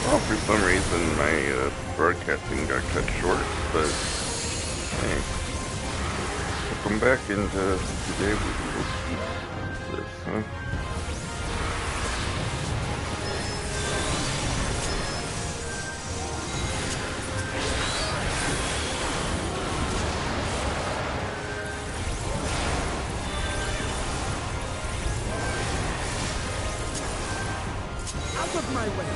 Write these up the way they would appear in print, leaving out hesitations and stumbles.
Well, for some reason my broadcasting got cut short, but hey, welcome back, and today we will keep this, huh? Out of my way!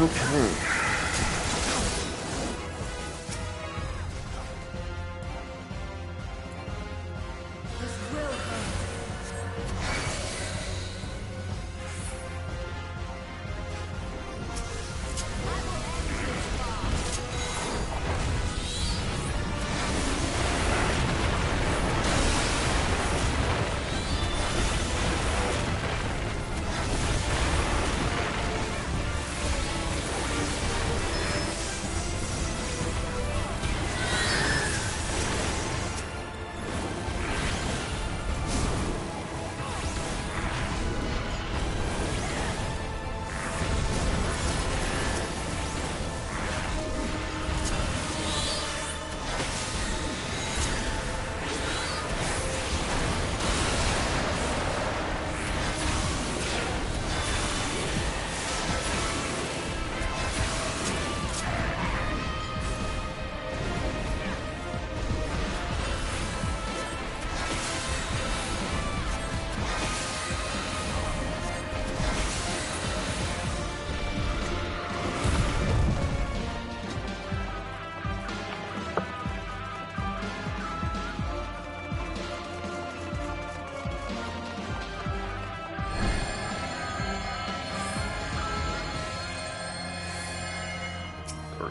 Okay. This will hurt.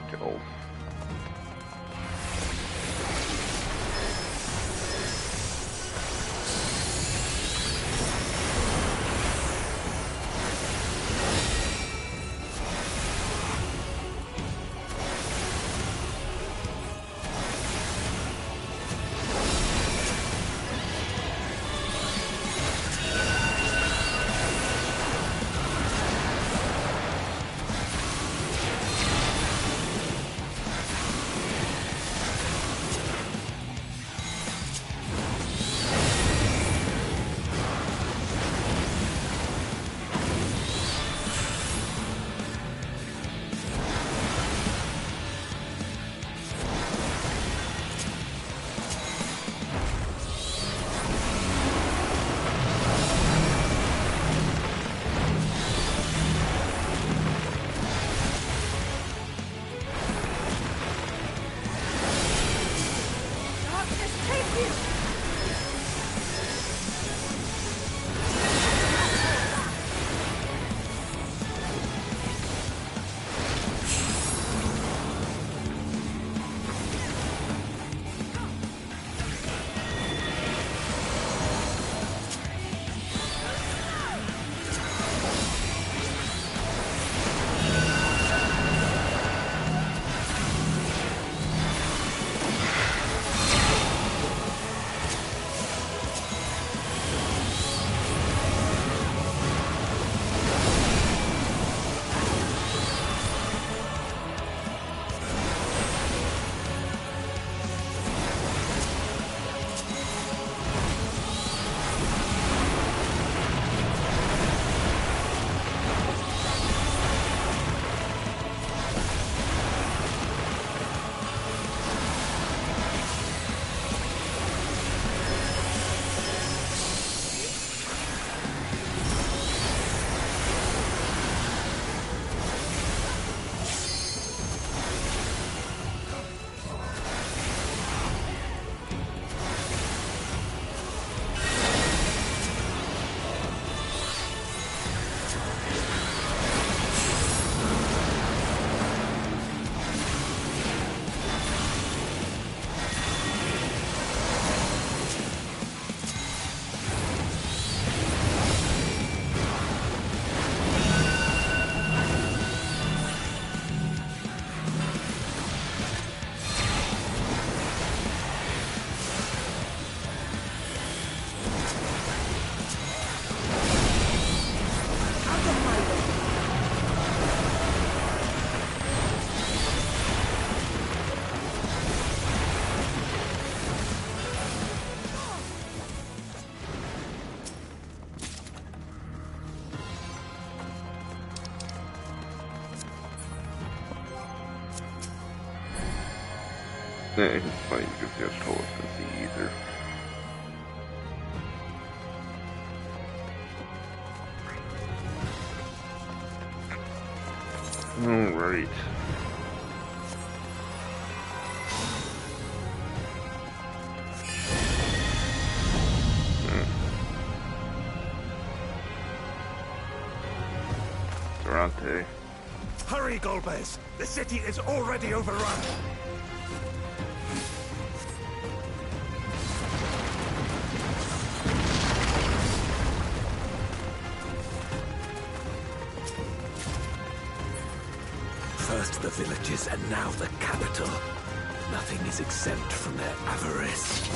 Killed. It's funny because he has telepathy either. Alright. Durante. Hurry, Golbez! The city is already overrun! First the villages and now the capital. Nothing is exempt from their avarice.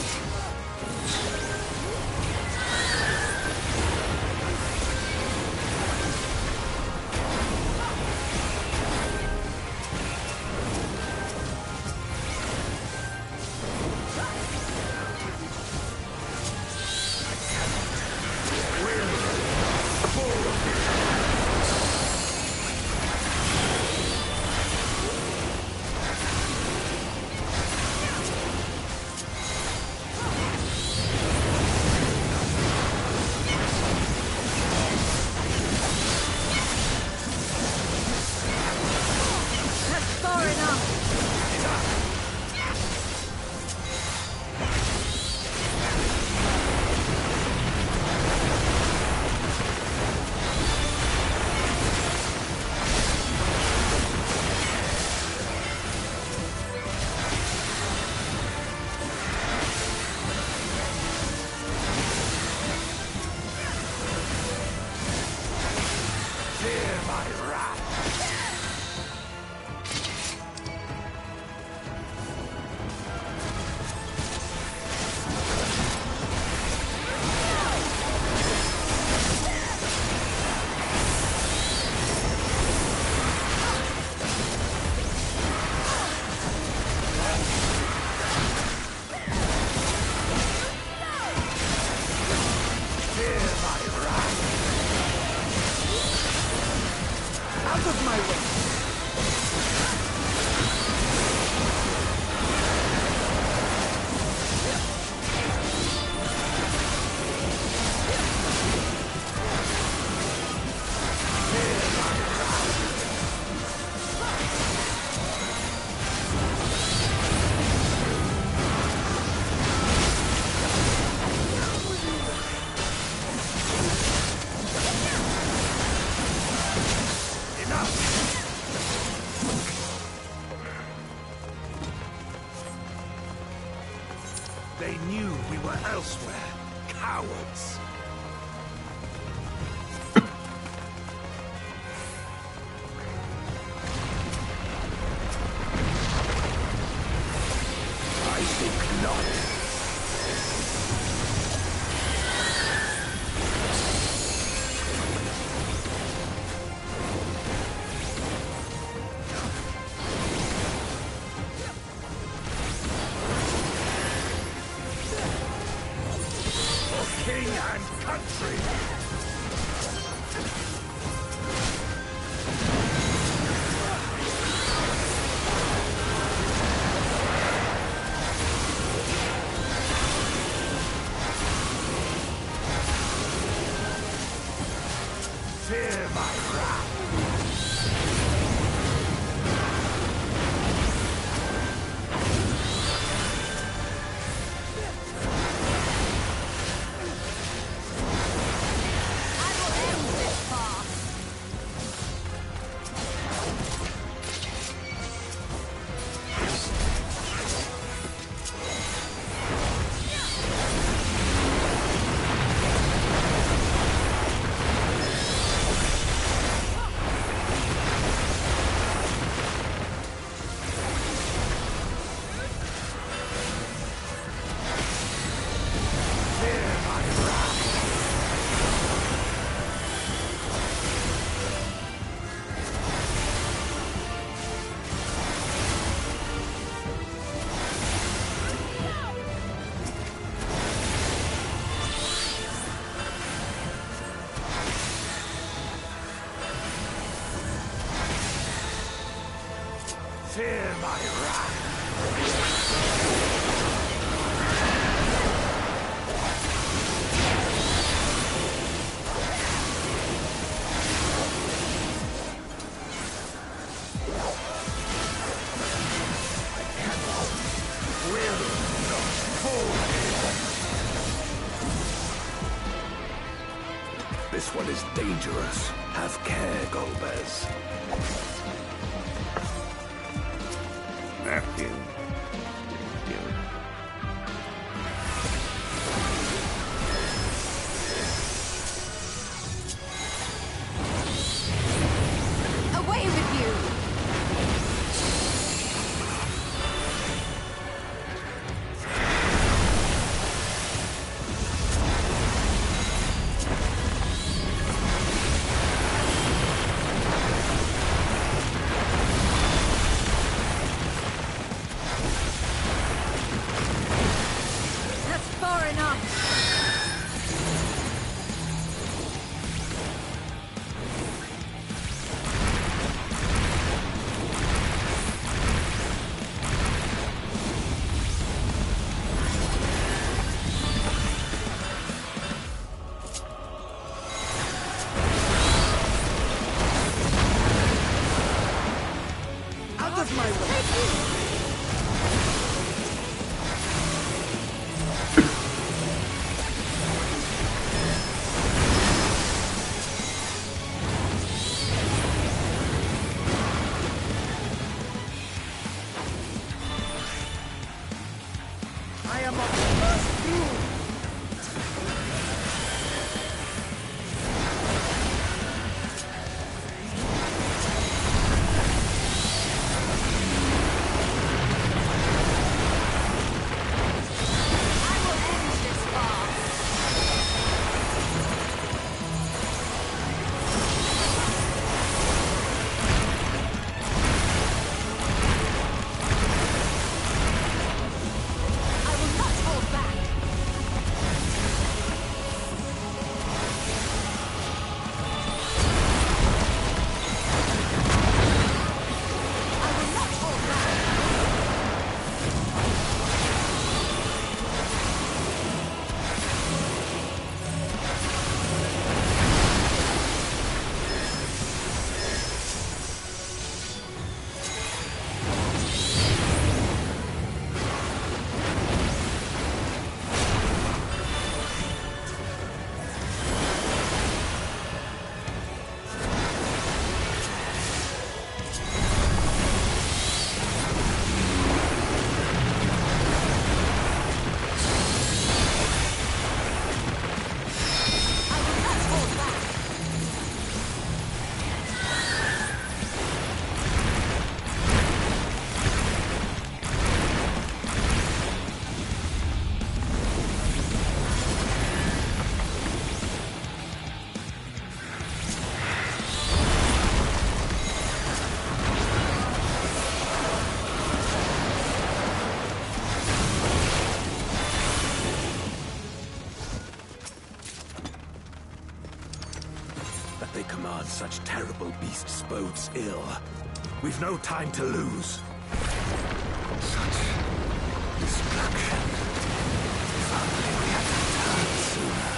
They knew we were elsewhere. Cowards. I think not. King and country! Fear my wrath! Fear my wrath! This one is dangerous. Have care, Golbez. Napkin. Away with you! That's far enough! Out of my way! I am a first through! I will end this far! I will not hold back! I will not hold back! I will not hold back! That they command such terrible beasts bodes ill. We've no time to lose. Such destruction. If only we had returned sooner.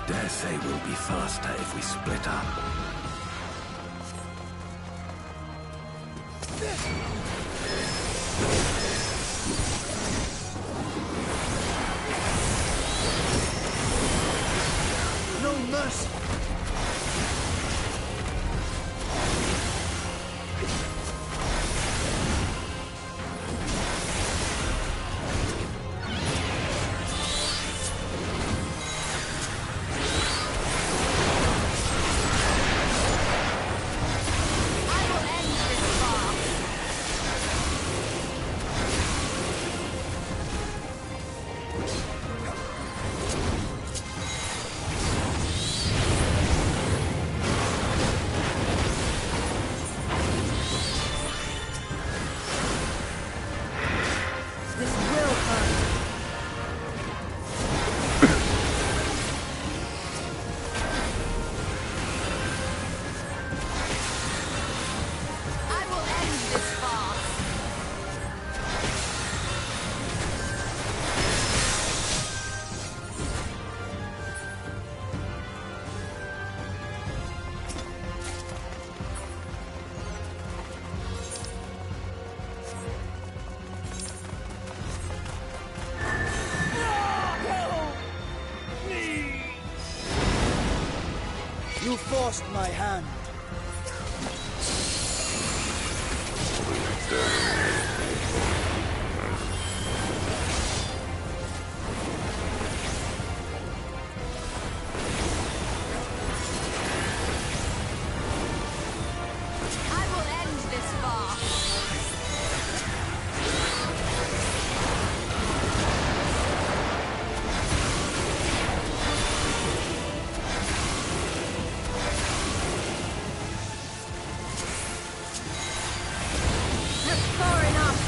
dare say we'll be faster if we split up. No mercy! You forced my hand. I will end this farce. That's far enough.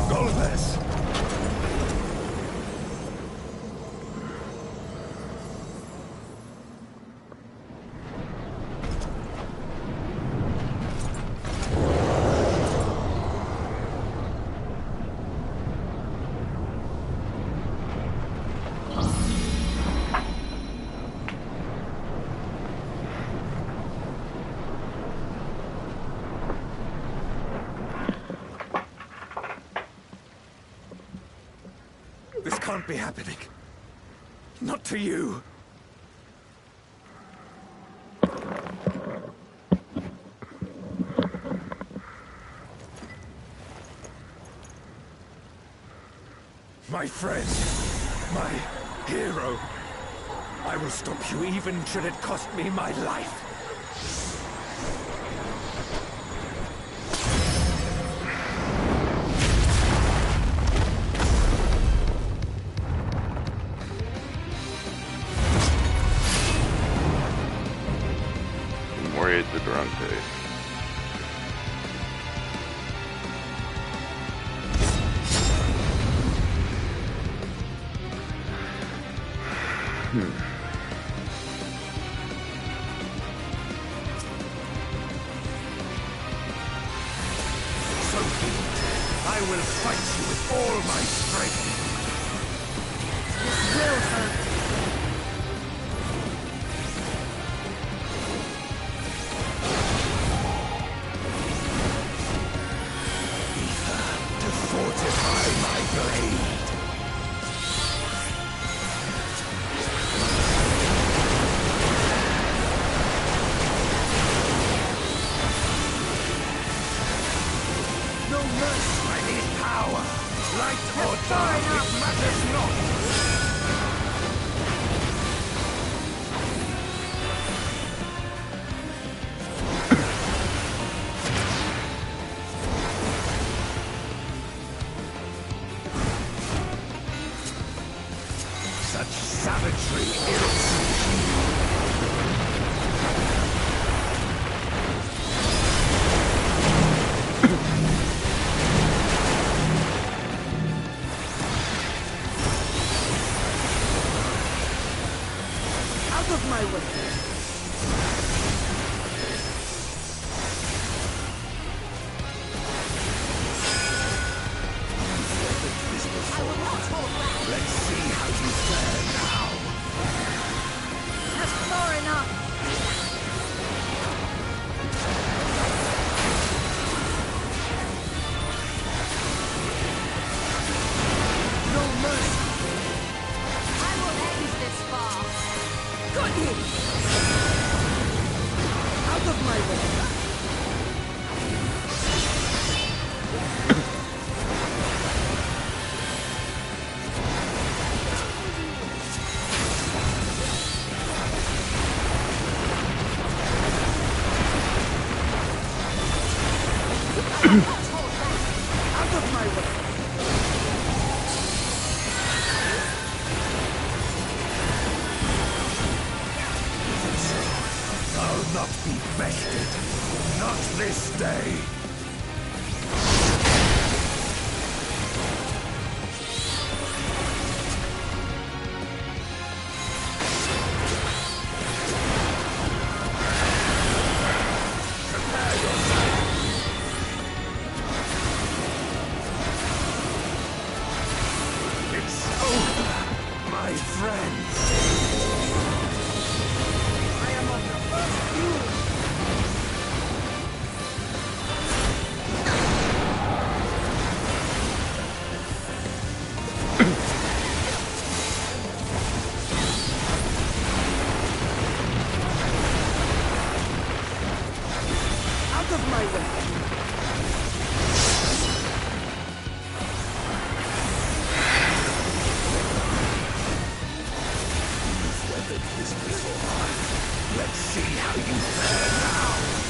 Golbez! This can't be happening. Not to you. My friend, my hero. I will stop you even should it cost me my life. Moria de Durante. So I will fight you with all my strength. Will hurt. mercy. I need power. Light or That's dark, far enough. it matters not. Such savagery irritates me. Out of my way. I will not hold back. Let's see how you fare now. That's far enough. No mercy. I will end this farce. Got you. Out of my way. Out of my way. I'll not be bested. Not this day. Prepare yourself. It's over, my friends. I am on the first view. Out of my way. Weathered this before. Let's see how you fare now.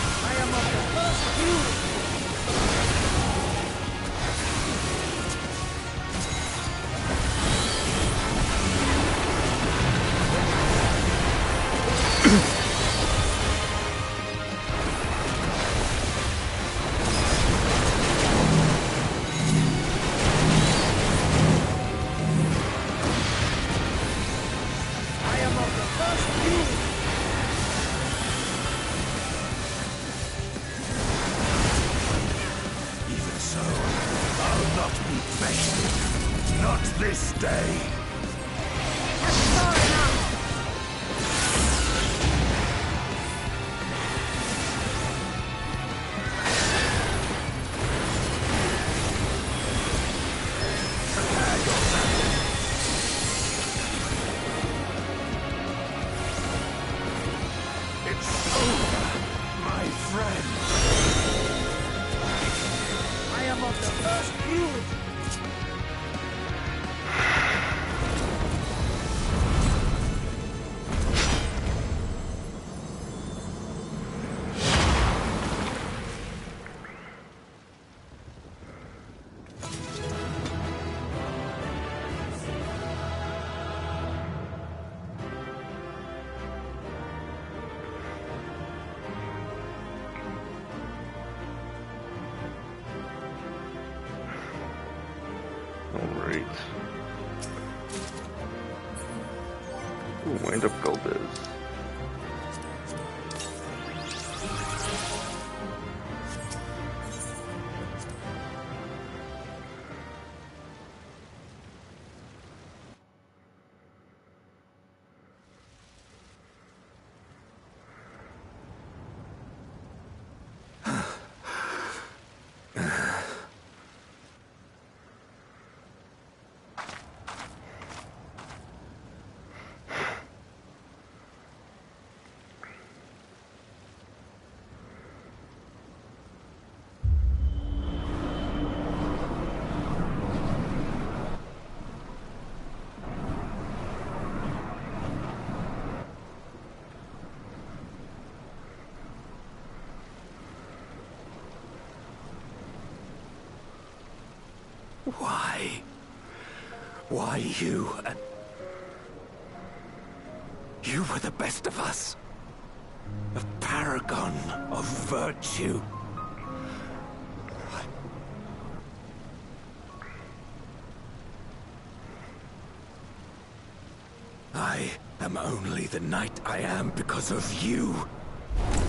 I am on the first view. I am on the first view. Even so, I'll not be bested. Not this day. That's far enough. Prepare yourself. It's over, my friend. I am on the first view. Alright. Ooh, wind up Galvez. Why? Why you? And you were the best of us. A paragon of virtue. I am only the knight I am because of you.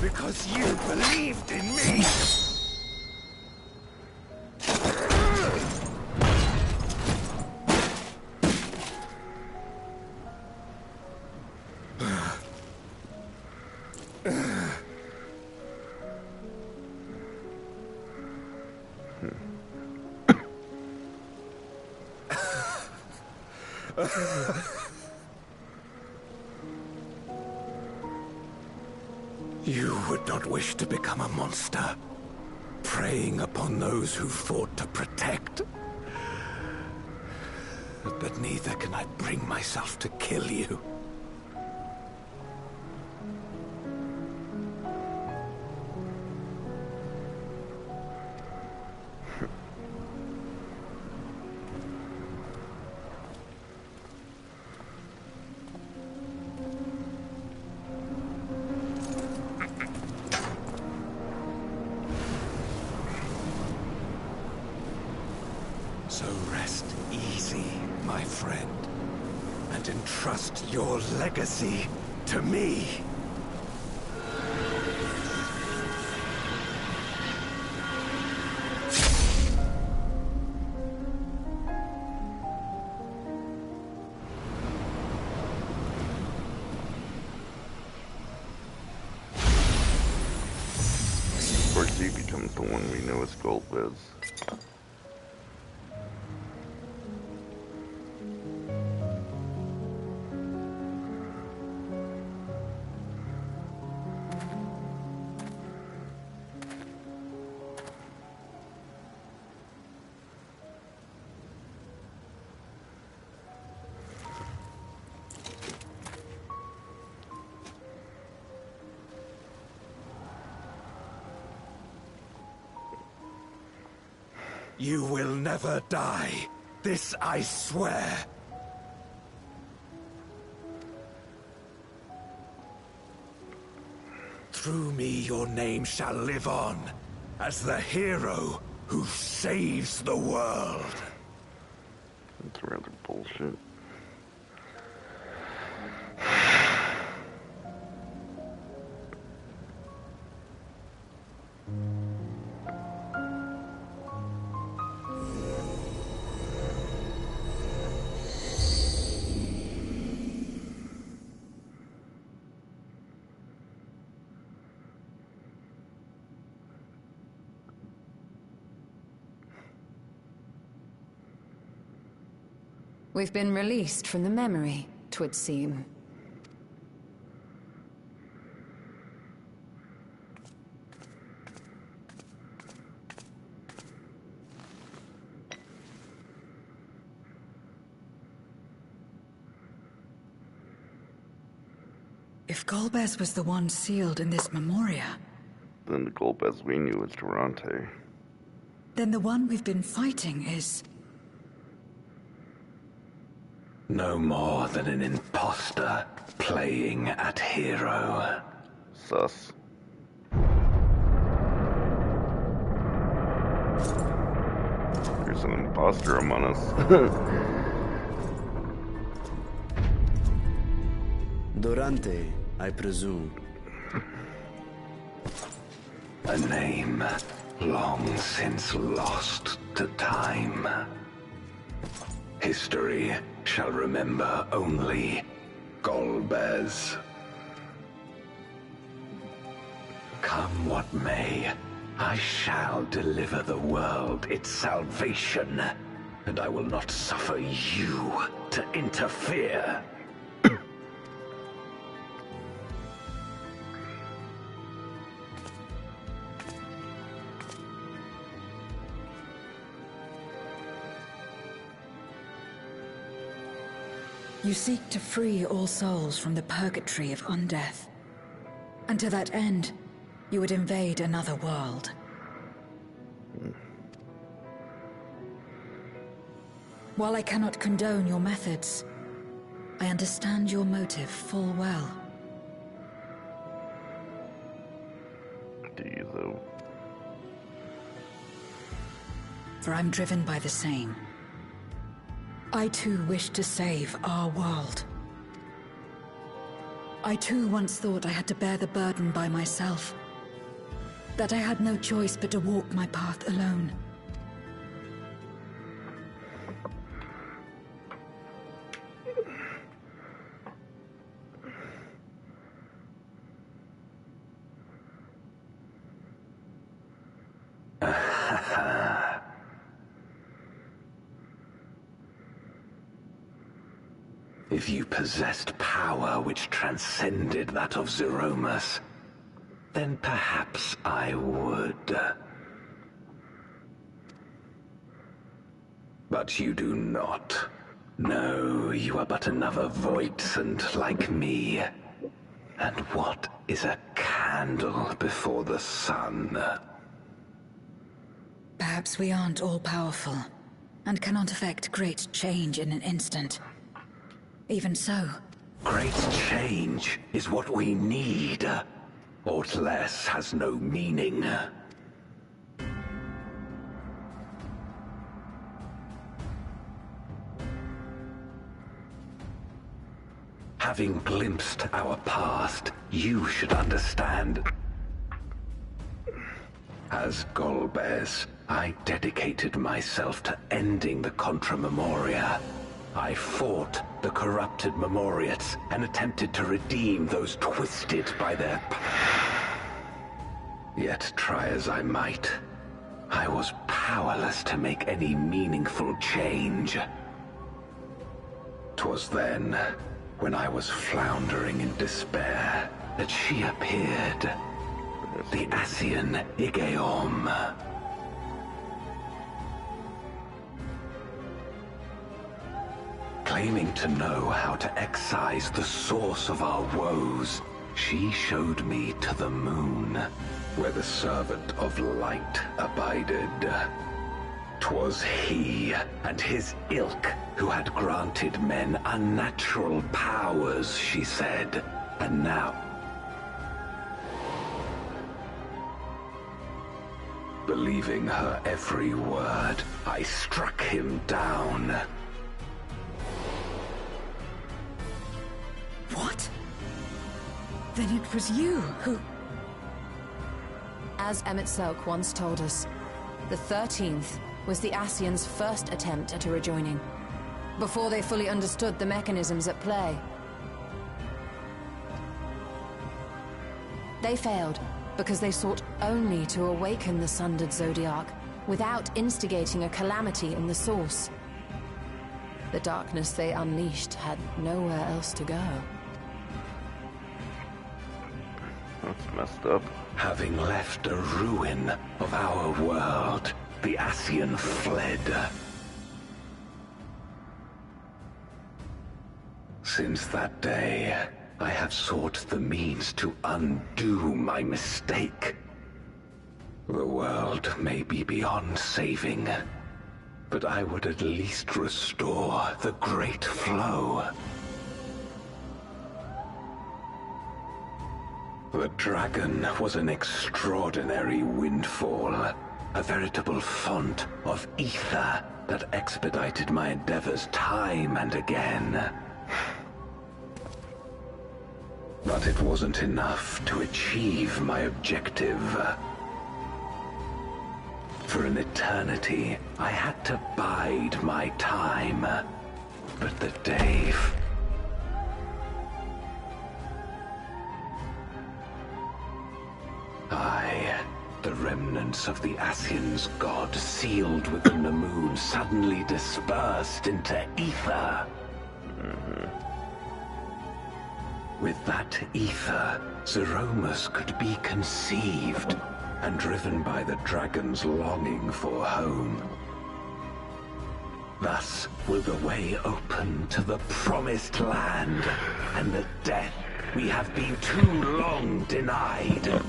Because you believed in me. You would not wish to become a monster, preying upon those who fought to protect. But neither can I bring myself to kill you. So rest easy, my friend, and entrust your legacy to me. Of course, he becomes the one we know as Golbez. You will never die. This I swear. Through me, your name shall live on as the hero who saves the world. That's rather bullshit. We've been released from the memory, 'twould seem. If Golbez was the one sealed in this memoria, Then the Golbez we knew was Durante. then the one we've been fighting is... No more than an imposter playing at hero. Sus. There's an imposter among us. Durante, I presume. A name long since lost to time. History shall remember only Golbez. Come what may, I shall deliver the world its salvation, and I will not suffer you to interfere. You seek to free all souls from the purgatory of undeath. And to that end, you would invade another world. While I cannot condone your methods, I understand your motive full well. Do you, though? For I'm driven by the same. I too wish to save our world. I too once thought I had to bear the burden by myself. That I had no choice but to walk my path alone. If you possessed power which transcended that of Zeromus, then perhaps I would. But you do not. No, you are but another Voidsent like me. And what is a candle before the sun? Perhaps we aren't all-powerful, and cannot effect great change in an instant. Even so... Great change is what we need. Aught less has no meaning. Having glimpsed our past, you should understand. As Golbez, I dedicated myself to ending the Contra Memoria. I fought the corrupted Memoriates and attempted to redeem those twisted by their Yet try as I might, I was powerless to make any meaningful change. 'Twas then, when I was floundering in despair, that she appeared. The Ascian Igeom. Claiming to know how to excise the source of our woes, she showed me to the moon, where the servant of light abided. 'Twas he and his ilk who had granted men unnatural powers, she said, and now... Believing her every word, I struck him down. What? Then it was you who... As Emet-Selch once told us, the 13th was the Ascians' first attempt at a rejoining, before they fully understood the mechanisms at play. They failed because they sought only to awaken the sundered Zodiac, without instigating a calamity in the source. The darkness they unleashed had nowhere else to go. That's messed up. Having left a ruin of our world, the Ascian fled. Since that day, I have sought the means to undo my mistake. The world may be beyond saving, but I would at least restore the Great Flow. The dragon was an extraordinary windfall, a veritable font of ether that expedited my endeavors time and again. But it wasn't enough to achieve my objective. For an eternity, I had to bide my time. But the day... the remnants of the Ascians' god sealed within the moon suddenly dispersed into ether. With that ether, Zeromus could be conceived and driven by the dragon's longing for home. Thus will the way open to the promised land and the death we have been too long denied.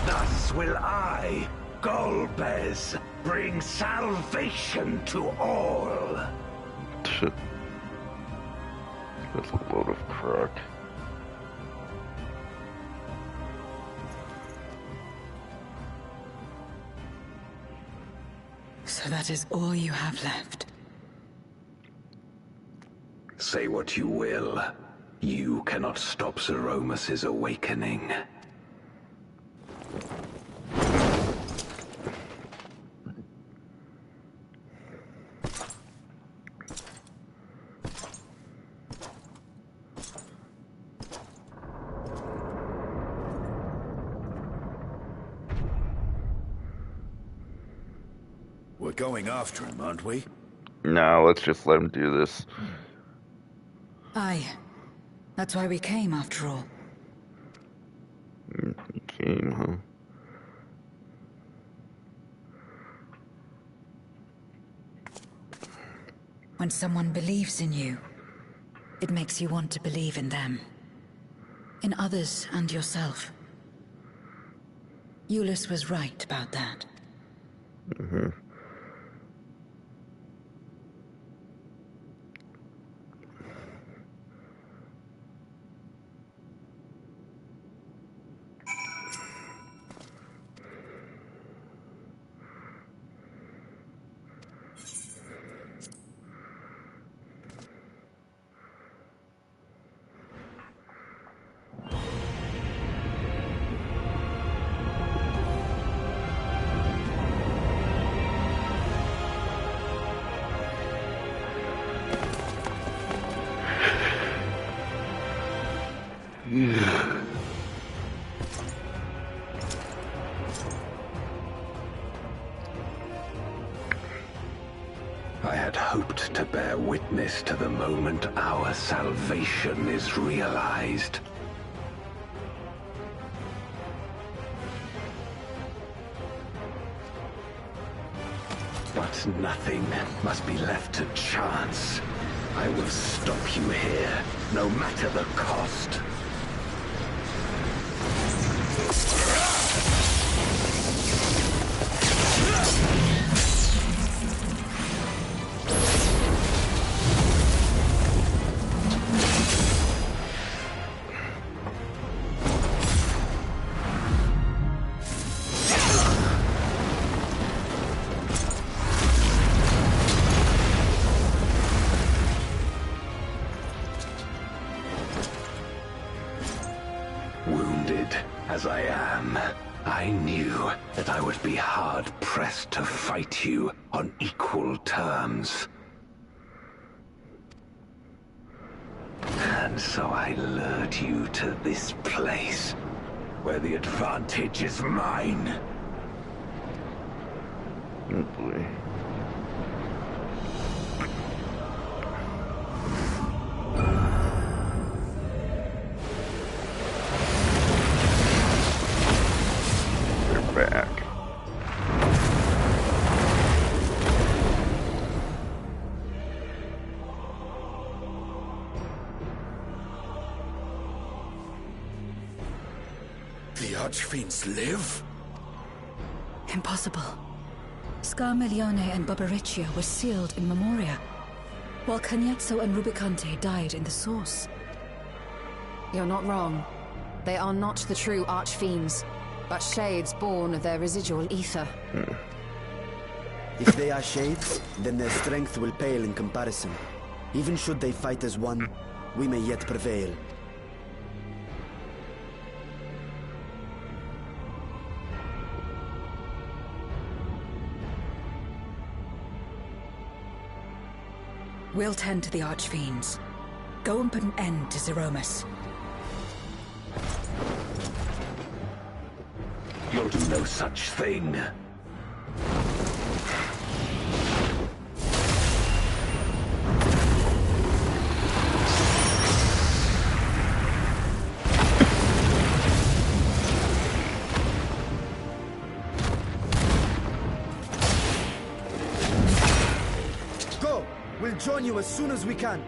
Thus will I, Golbez, bring salvation to all. That's a load of crock. So that is all you have left. Say what you will. You cannot stop Zeromus's awakening. We're going after him, aren't we? No, let's just let him do this. Aye. That's why we came, after all. He came, huh? When someone believes in you, it makes you want to believe in them. In others and yourself. Euless was right about that. Mm-hmm. I had hoped to bear witness to the moment our salvation is realized. But nothing must be left to chance. I will stop you here, no matter the cost. Wounded as I am, I knew that I would be hard-pressed to fight you on equal terms. And so I lured you to this place, where the advantage is mine. Oh boy. They're back. The Archfiends live? Impossible. Scarmelione and Barbariccia were sealed in Memoria, while Cagnazzo and Rubicante died in the Source. You're not wrong. They are not the true Archfiends, but shades born of their residual ether. If they are shades, then their strength will pale in comparison. Even should they fight as one, we may yet prevail. We'll tend to the Archfiends. Go and put an end to Zeromus. You'll do no such thing. Go! We'll join you as soon as we can.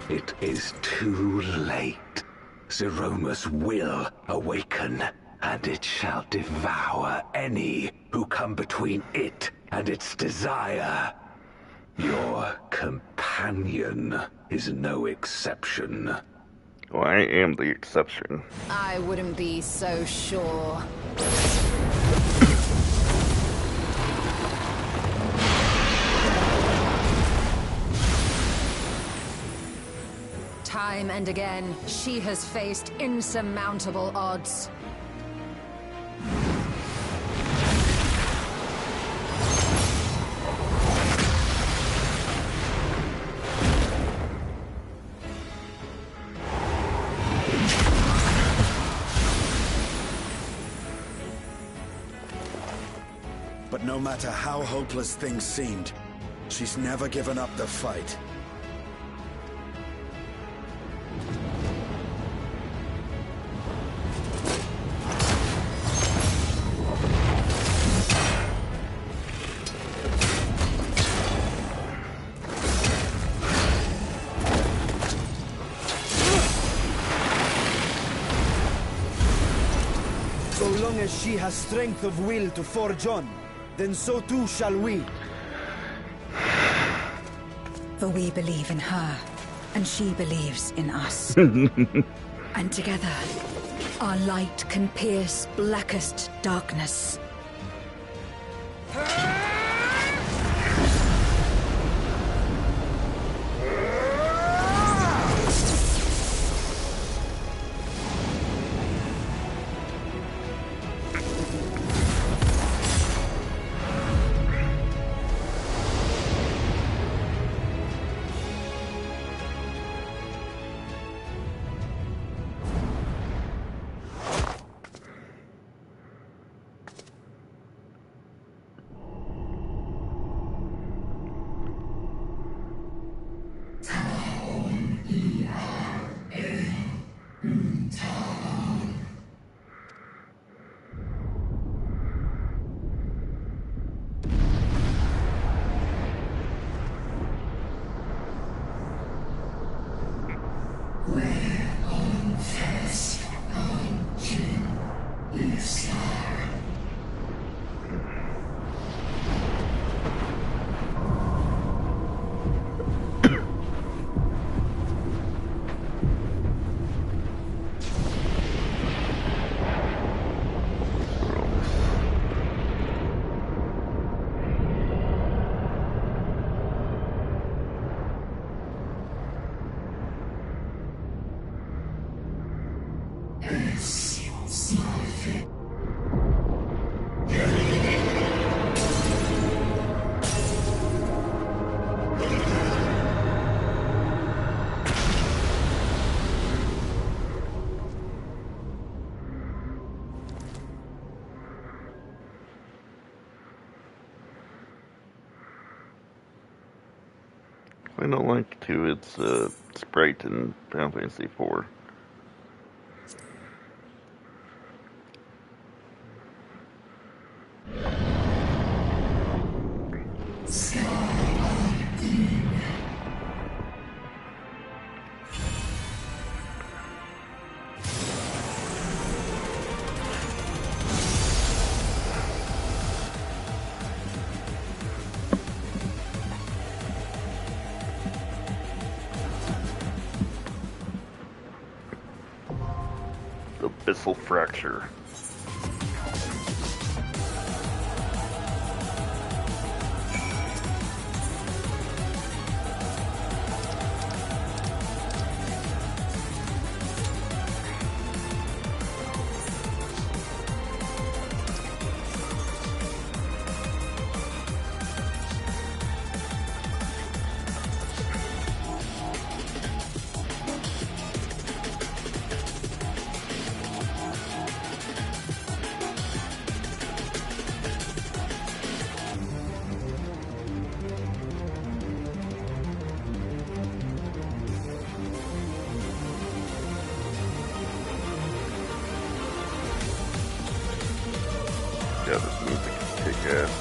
It is too late. Zeromus will awaken, and it shall devour any who come between it and its desire. Your companion is no exception. Well, I am the exception. I wouldn't be so sure. Time and again, she has faced insurmountable odds. But no matter how hopeless things seemed, she's never given up the fight. So long as she has strength of will to forge on, then so too shall we. For we believe in her, and she believes in us. And together, our light can pierce blackest darkness. I don't like to. It's Sprite in Final Fantasy IV. Abyssal Fracture. Yeah, this music is kick-ass.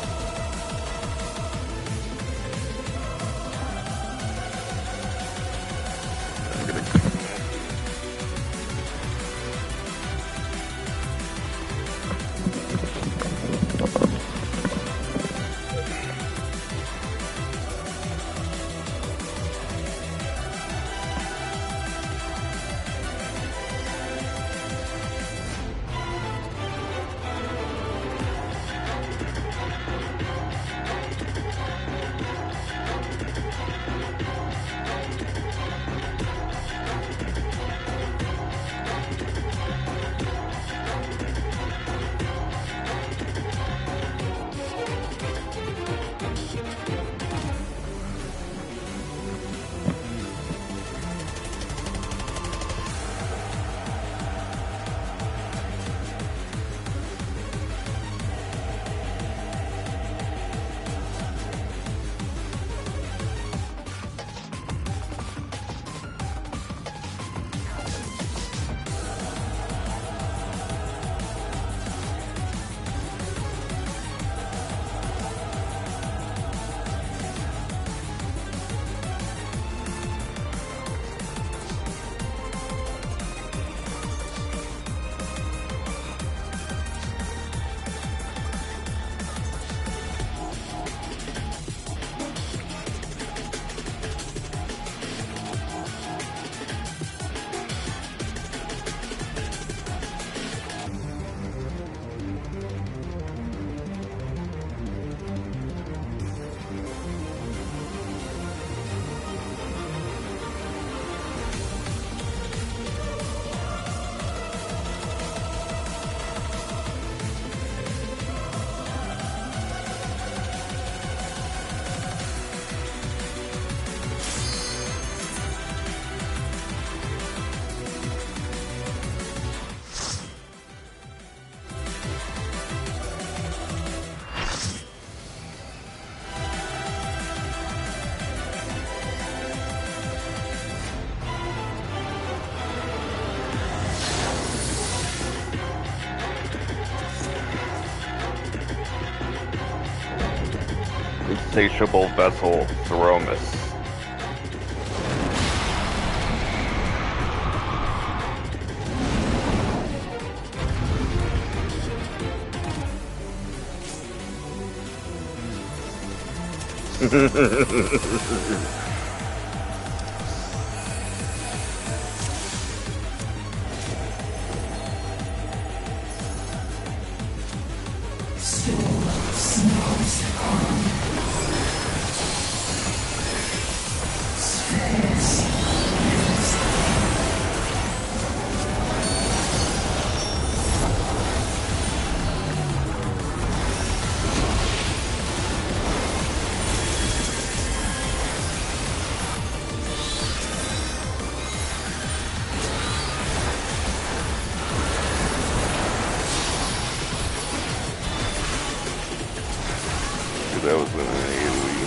insatiable vessel, Thromus. That was an AoE.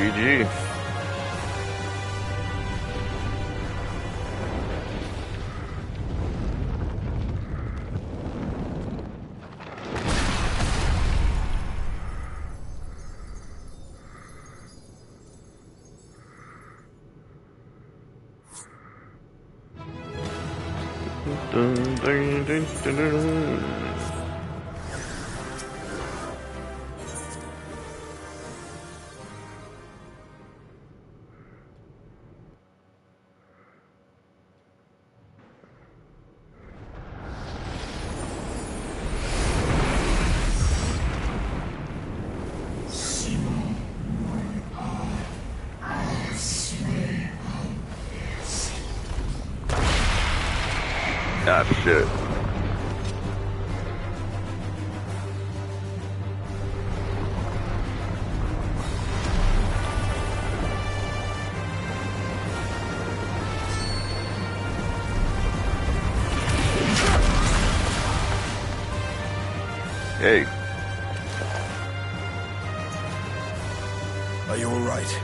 GG. Dun, dun, dun, dun, dun. Ah, shit. Hey. Are you all right?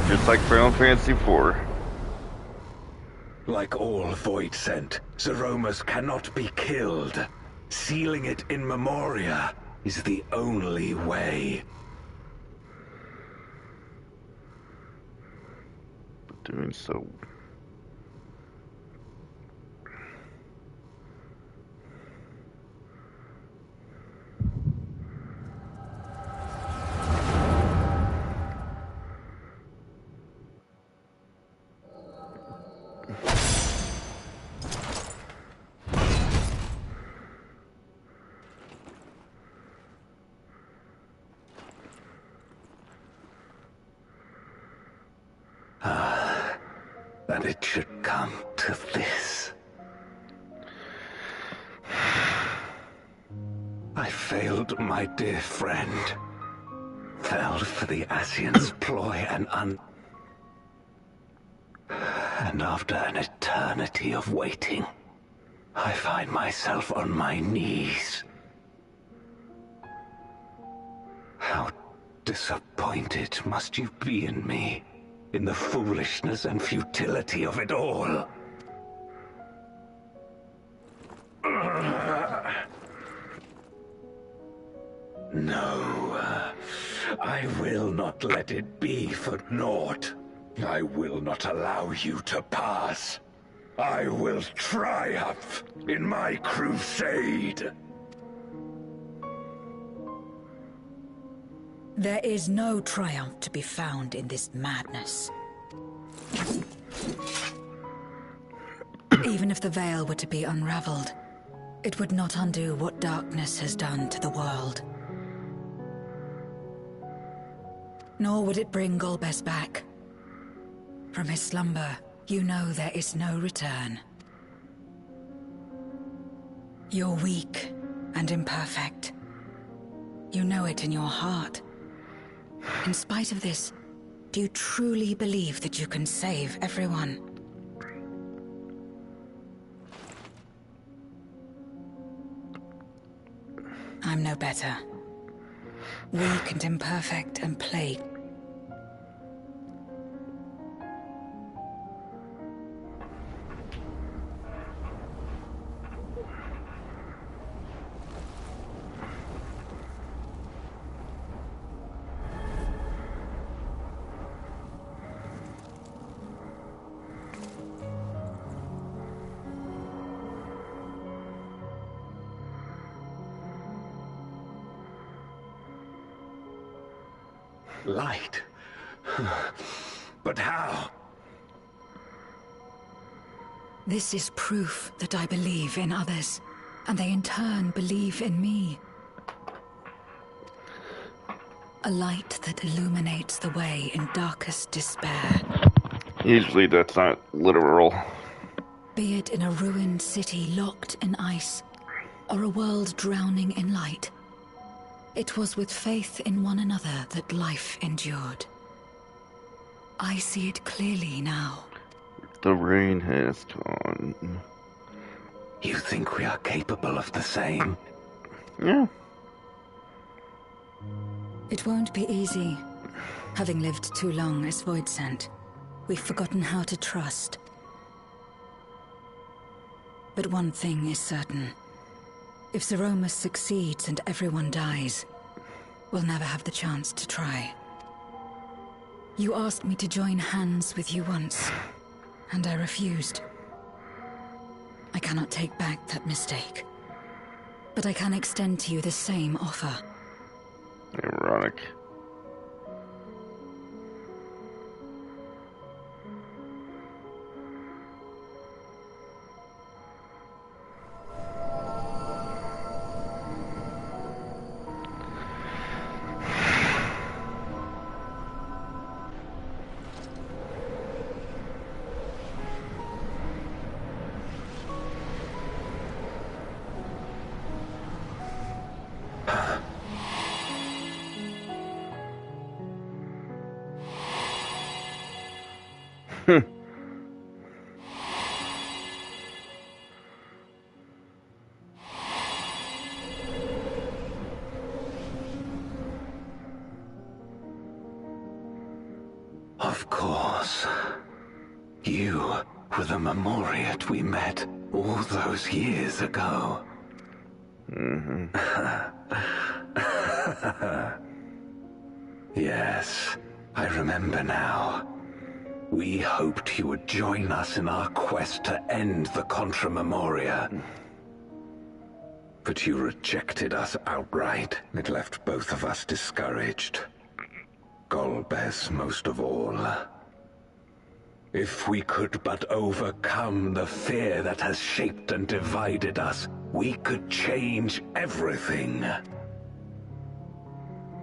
Just like Final Fantasy IV. Like all Void Sent, Zeromus cannot be killed. Sealing it in Memoria is the only way. But doing so. And it should come to this. I failed my dear friend. Fell for the Asian's ploy and after an eternity of waiting, I find myself on my knees. How disappointed must you be in me, in the foolishness and futility of it all. No, I will not let it be for naught. I will not allow you to pass. I will triumph in my crusade. There is no triumph to be found in this madness. Even if the veil were to be unraveled, it would not undo what darkness has done to the world. Nor would it bring Golbez back. From his slumber, you know there is no return. You're weak and imperfect. You know it in your heart. In spite of this, do you truly believe that you can save everyone? I'm no better. Weak and imperfect and plagued. Light? But how? This is proof that I believe in others, and they in turn believe in me. A light that illuminates the way in darkest despair. Usually that's not literal. Be it in a ruined city locked in ice, or a world drowning in light, it was with faith in one another that life endured. I see it clearly now. The rain has gone. You think we are capable of the same? Yeah. It won't be easy. Having lived too long as Void Sent, we've forgotten how to trust. But one thing is certain. If Zeromus succeeds and everyone dies, we'll never have the chance to try. You asked me to join hands with you once, and I refused. I cannot take back that mistake, but I can extend to you the same offer. Ironic. Of course. You were the Memoriat we met all those years ago. Yes, I remember now. We hoped you would join us in our quest to end the Contra Memoria. But you rejected us outright. It left both of us discouraged. Golbez most of all. If we could but overcome the fear that has shaped and divided us, we could change everything.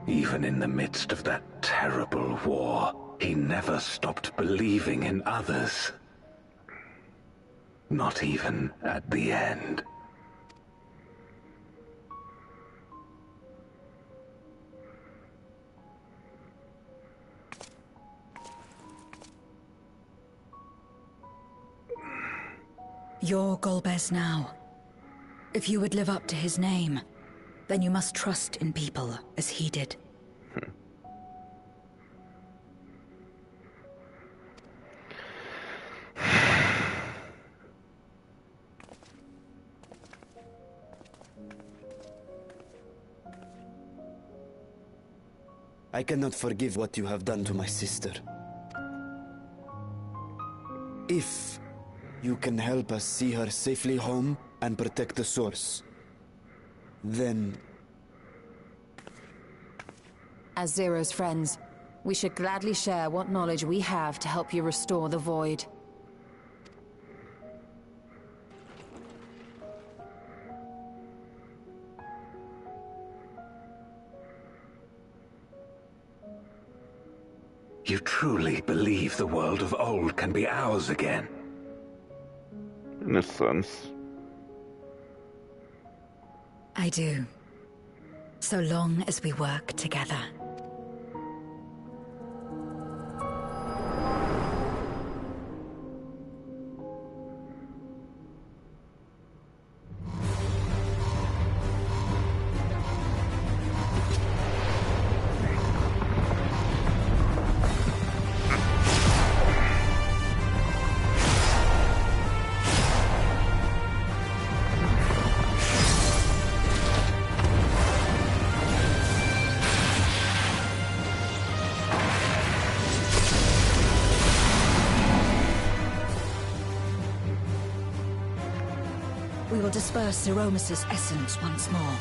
Even in the midst of that terrible war, he never stopped believing in others. Not even at the end. You're Golbez now. If you would live up to his name, then you must trust in people as he did. I cannot forgive what you have done to my sister. If you can help us see her safely home and protect the source, then... As Zero's friends, we should gladly share what knowledge we have to help you restore the Void. You truly believe the world of old can be ours again? In a sense. I do. So long as we work together. We will disperse Zeromus' essence once more.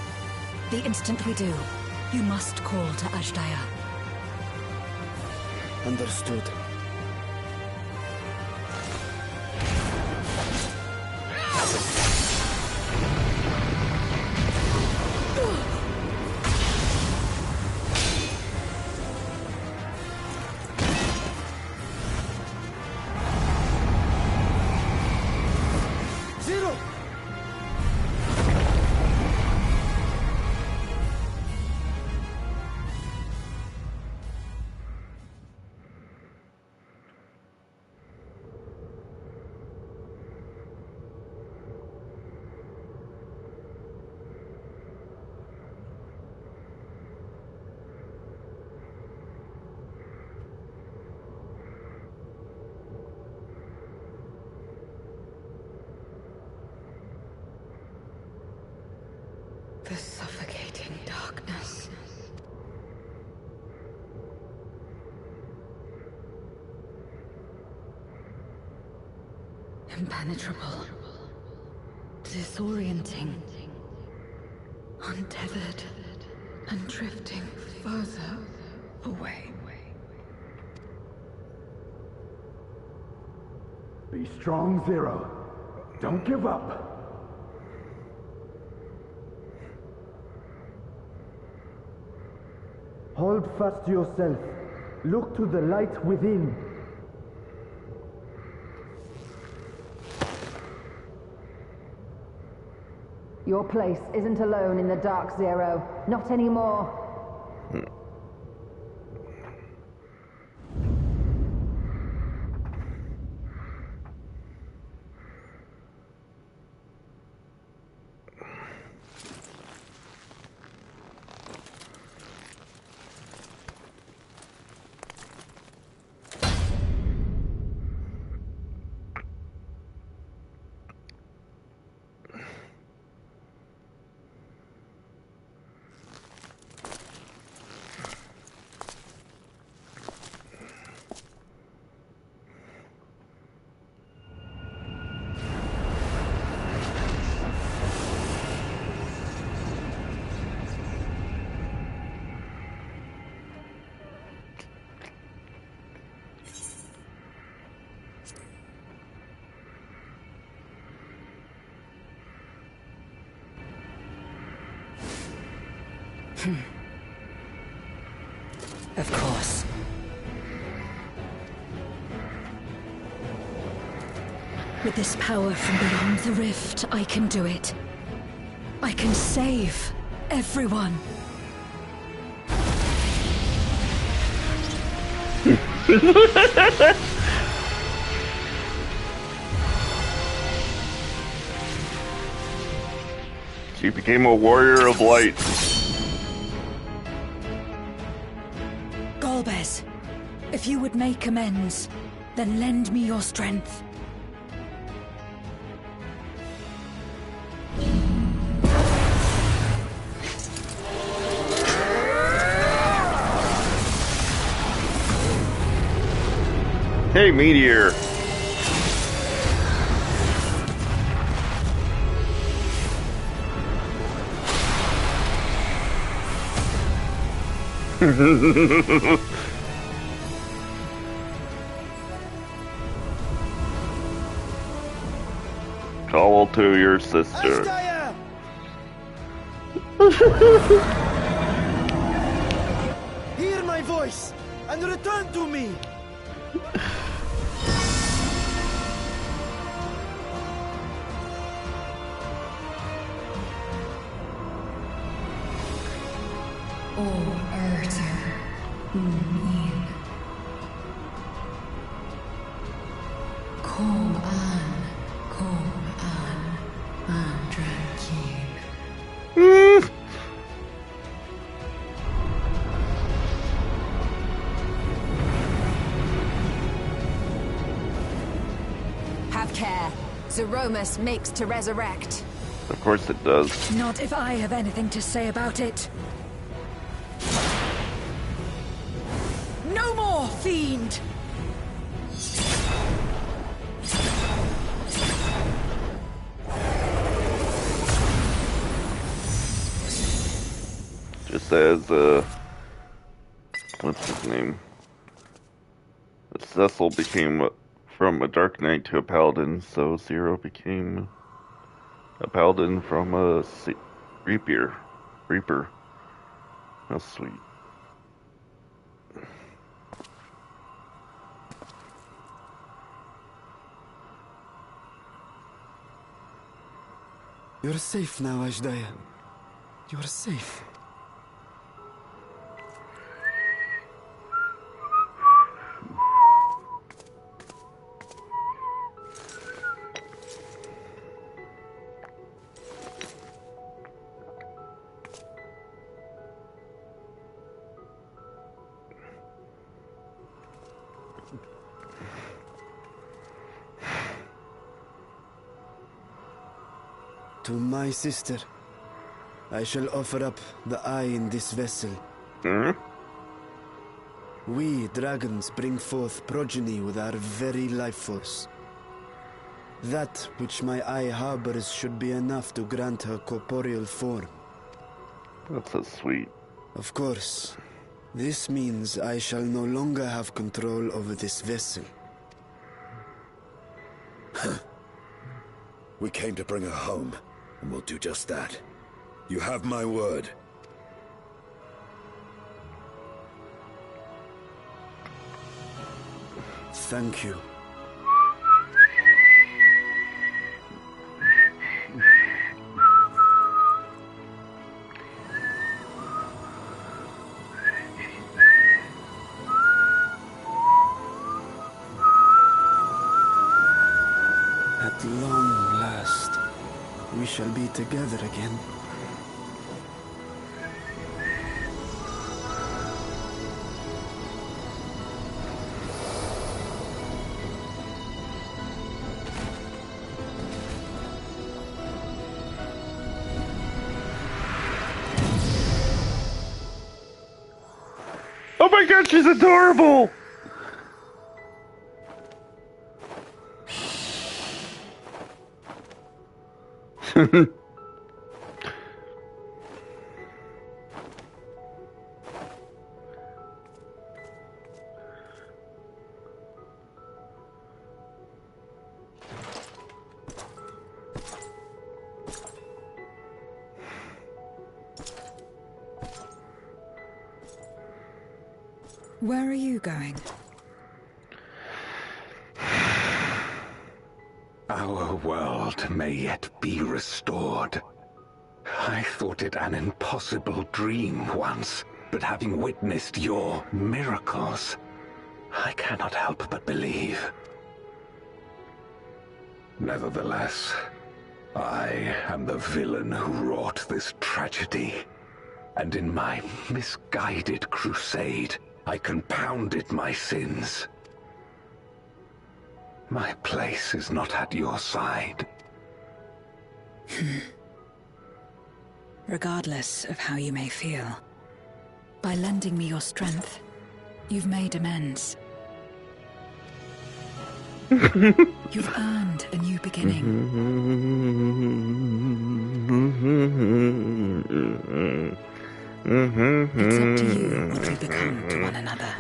The instant we do, you must call to Ajdaya. Understood. Impenetrable. Disorienting. Untethered. And drifting further away. Be strong, Zero. Don't give up. Hold fast to yourself. Look to the light within. Your place isn't alone in the dark, Zero. Not anymore. Of course. With this power from beyond the rift, I can do it. I can save everyone. She became a warrior of light. Golbez, if you would make amends, then lend me your strength. Hey, Meteor. Call to your sister. Hear my voice and return to me. Have care. Zeromus makes to resurrect. Of course it does. Not if I have anything to say about it. No more, fiend! Just as, what's his name? Cecil became from a Dark Knight to a Paladin, so Zero became a Paladin from a Reaper. How sweet. You're safe now, Ashdaya. You're safe. To my sister, I shall offer up the eye in this vessel. We, dragons, bring forth progeny with our very life force. That which my eye harbors should be enough to grant her corporeal form. That's so sweet. Of course, this means I shall no longer have control over this vessel. We came to bring her home, and we'll do just that. You have my word. Thank you. At long last, we shall be together again. Oh my god, she's adorable! Where are you going? Our world may yet be restored. I thought it an impossible dream once, but having witnessed your miracles, I cannot help but believe. Nevertheless, I am the villain who wrought this tragedy, and in my misguided crusade, I compounded my sins. My place is not at your side. Regardless of how you may feel, by lending me your strength, you've made amends. You've earned a new beginning. It's up to you what we become to one another.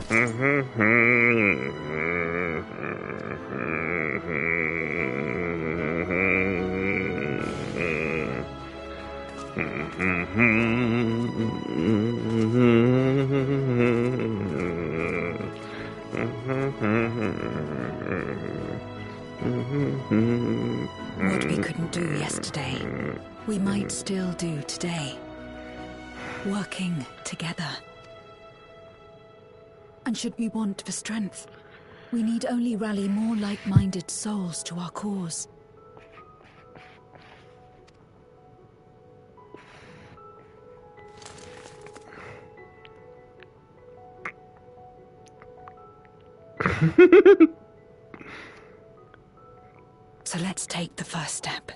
What we couldn't do yesterday, we might still do today. Working together. And should we want for strength, we need only rally more like-minded souls to our cause. So let's take the first step.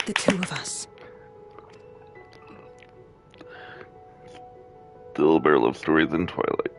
The two of us. Still a barrel of stories in Twilight.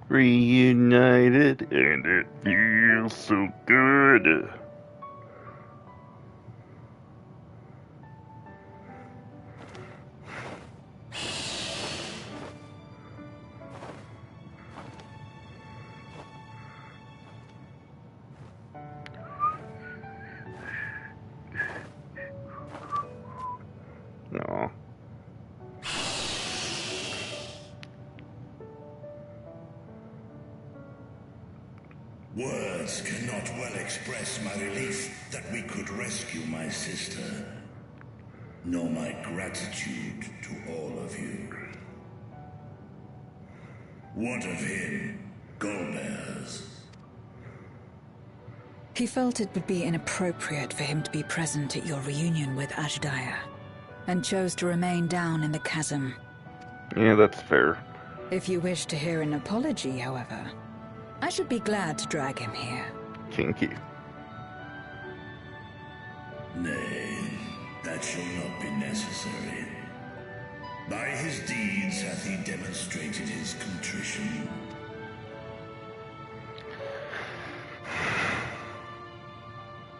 Reunited, and it feels so good. Words cannot well express my relief that we could rescue my sister, nor my gratitude to all of you. What of him, Golbez? He felt it would be inappropriate for him to be present at your reunion with Azhdaya, and chose to remain down in the chasm. Yeah, that's fair. If you wish to hear an apology, however, I should be glad to drag him here. Kinky. Nay, that shall not be necessary. By his deeds hath he demonstrated his contrition.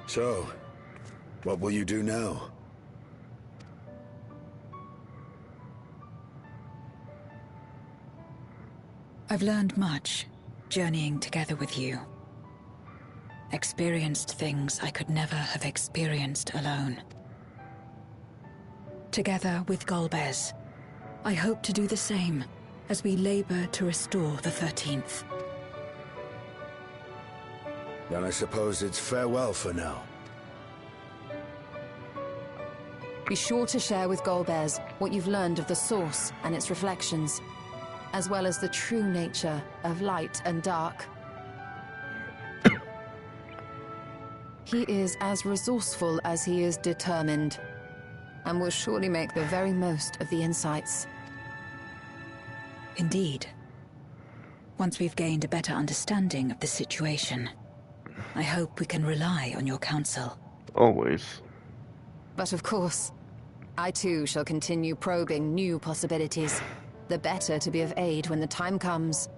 So, what will you do now? I've learned much, journeying together with you. Experienced things I could never have experienced alone. Together with Golbez, I hope to do the same as we labor to restore the 13th. Then I suppose it's farewell for now. Be sure to share with Golbez what you've learned of the Source and its reflections, as well as the true nature of light and dark. He is as resourceful as he is determined, and will surely make the very most of the insights. Indeed. Once we've gained a better understanding of the situation, I hope we can rely on your counsel. Always. But of course, I too shall continue probing new possibilities, the better to be of aid when the time comes.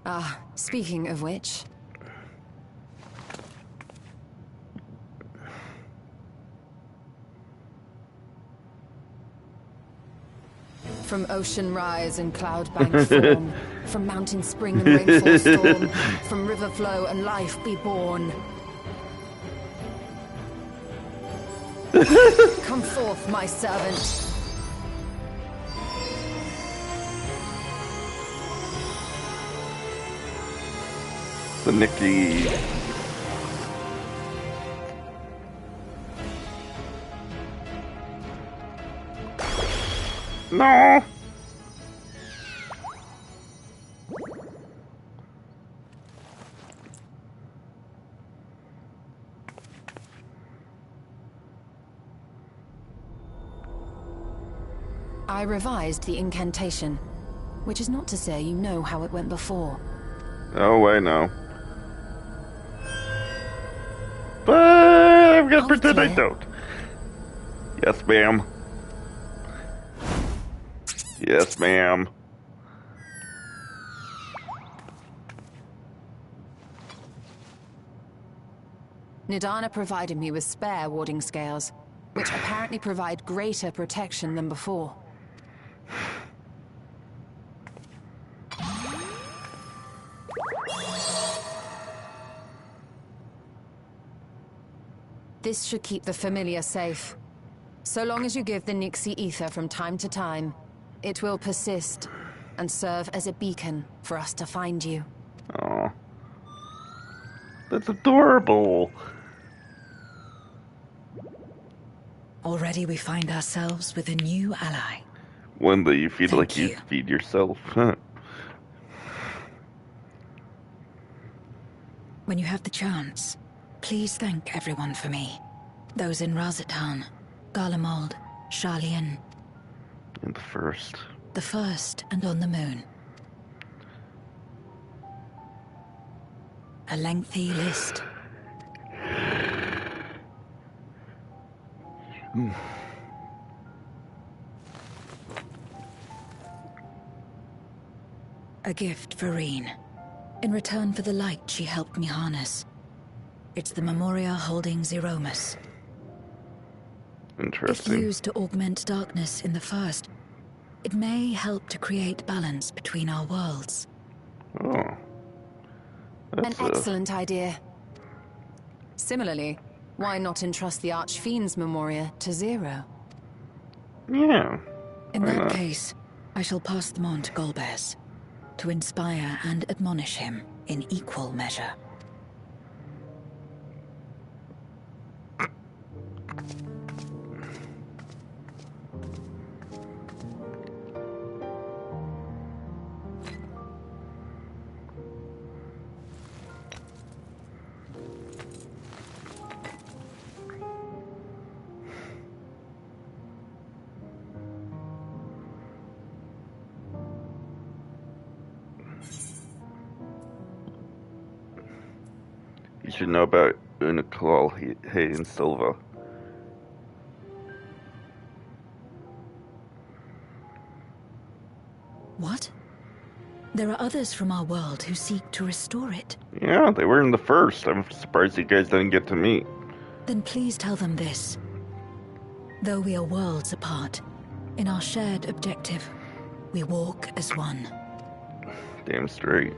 Ah, speaking of which... From ocean rise and cloud bank form, from mountain spring and rainfall storm, from river flow and life be born. Come forth, my servant. The Nikki. No. I revised the incantation, which is not to say you know how it went before. Oh, I know. But I'm gonna pretend I don't. Yes, ma'am. Yes, ma'am. Nidana provided me with spare warding scales, which apparently provide greater protection than before. This should keep the familiar safe. So long as you give the Nixie ether from time to time, it will persist and serve as a beacon for us to find you. Oh, that's adorable. Already we find ourselves with a new ally. One that you feel Thank like you you. feed yourself. When you have the chance, please thank everyone for me. Those in Razatan, Garlemald, Sharlayan. And the first. The first and on the moon. A lengthy list. A gift for Reen, in return for the light she helped me harness. It's the Memoria holding Zeromus. If Interesting. used to augment darkness in the first, it may help to create balance between our worlds. Oh. An That's excellent idea. Similarly, why not entrust the Archfiend's Memoria to Zero? yeah. In Why that not? case, I shall pass them on to Golbez, to inspire and admonish him. in equal measure. You should know about Unicol Hayden Silva. What? There are others from our world who seek to restore it. Yeah, they were in the first. I'm surprised you guys didn't get to meet. Then please tell them this. Though we are worlds apart, in our shared objective, we walk as one. Damn straight.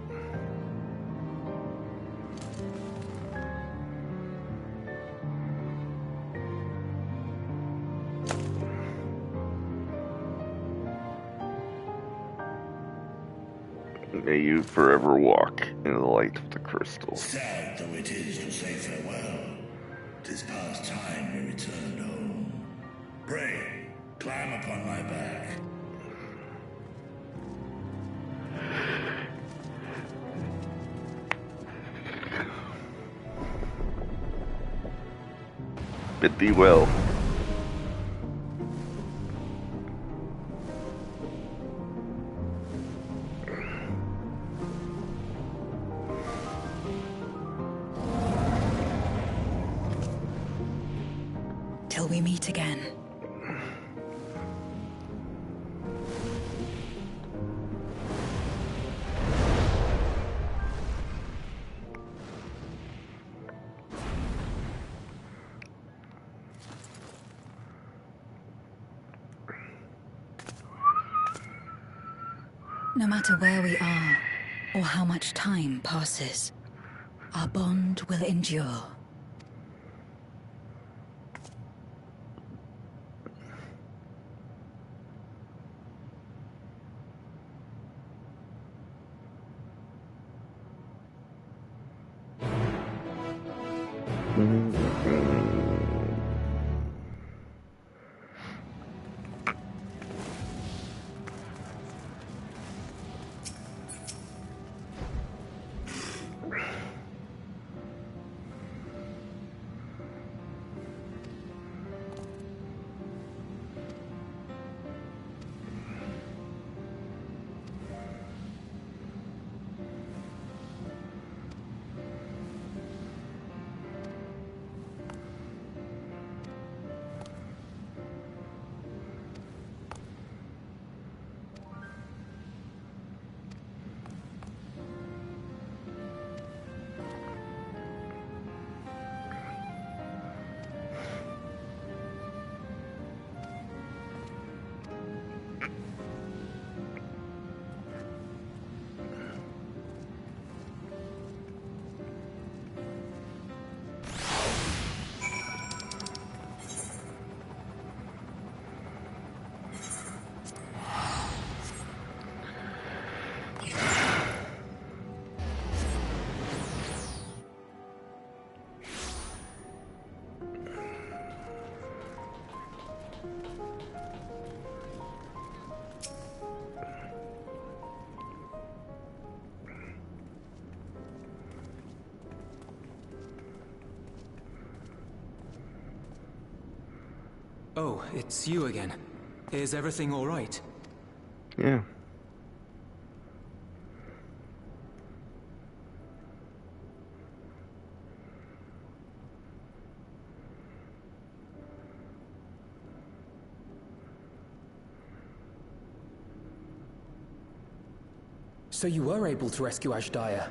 May you forever walk in the light of the crystal. Sad though it is to say farewell, 'tis past time we returned home. Pray, climb upon my back. Bid thee well. Till we meet again. No matter where we are, or how much time passes, our bond will endure. Oh, it's you again. Is everything all right? Yeah. So you were able to rescue Ashdaya.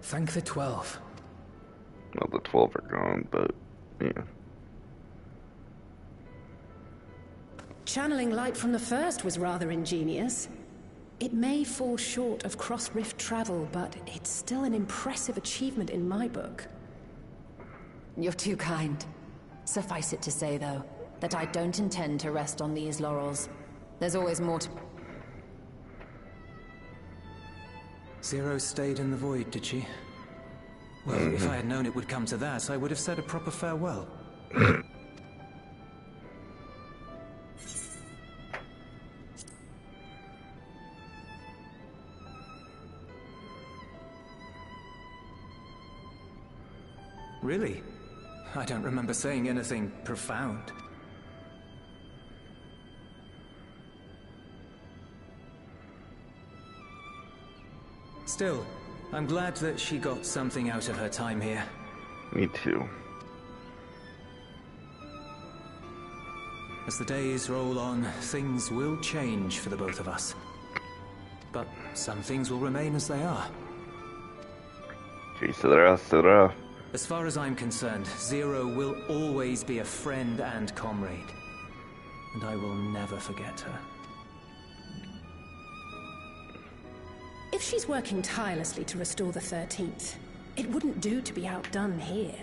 Thank the 12. Well, the 12 are gone, but yeah. Channeling light from the first was rather ingenious. It may fall short of cross-rift travel, but it's still an impressive achievement in my book. You're too kind. Suffice it to say, though, that I don't intend to rest on these laurels. There's always more to... Zero stayed in the void, did she? Well, if I had known it would come to that, I would have said a proper farewell. Really? I don't remember saying anything profound. Still, I'm glad that she got something out of her time here. Me too. As the days roll on, things will change for the both of us. But some things will remain as they are. As far as I'm concerned, Zero will always be a friend and comrade. And I will never forget her. If she's working tirelessly to restore the 13th, it wouldn't do to be outdone here.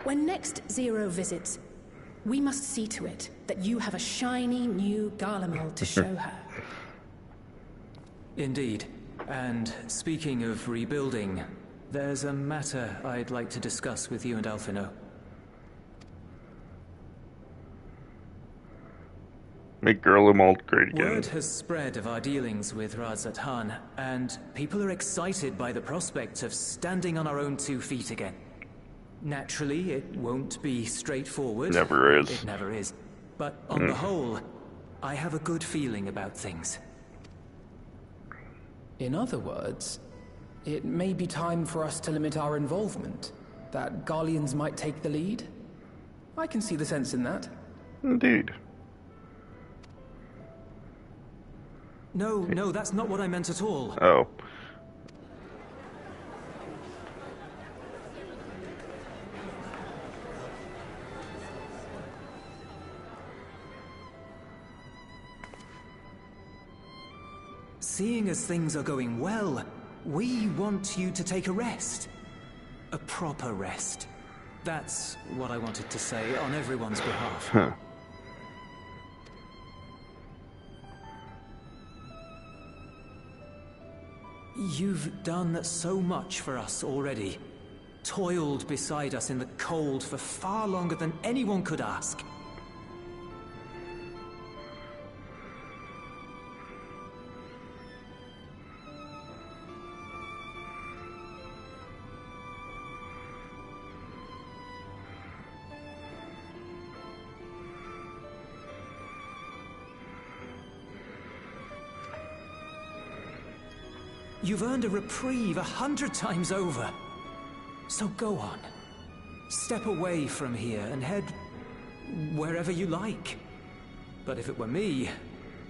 When next Zero visits, we must see to it that you have a shiny new Garlemald to show her. Indeed. And speaking of rebuilding, there's a matter I'd like to discuss with you and Alphino. Make Garlemald great again. Word has spread of our dealings with Razat-Han, and people are excited by the prospect of standing on our own 2 feet again. Naturally, it won't be straightforward. Never is. It never is. But on the whole, I have a good feeling about things. In other words, it may be time for us to limit our involvement. That Garleans might take the lead. I can see the sense in that. Indeed. No, that's not what I meant at all. Oh. Seeing as things are going well, we want you to take a rest. A proper rest. That's what I wanted to say on everyone's behalf. Huh. You've done so much for us already. Toiled beside us in the cold for far longer than anyone could ask. You've earned a reprieve 100 times over. So go on. Step away from here and head wherever you like. But if it were me,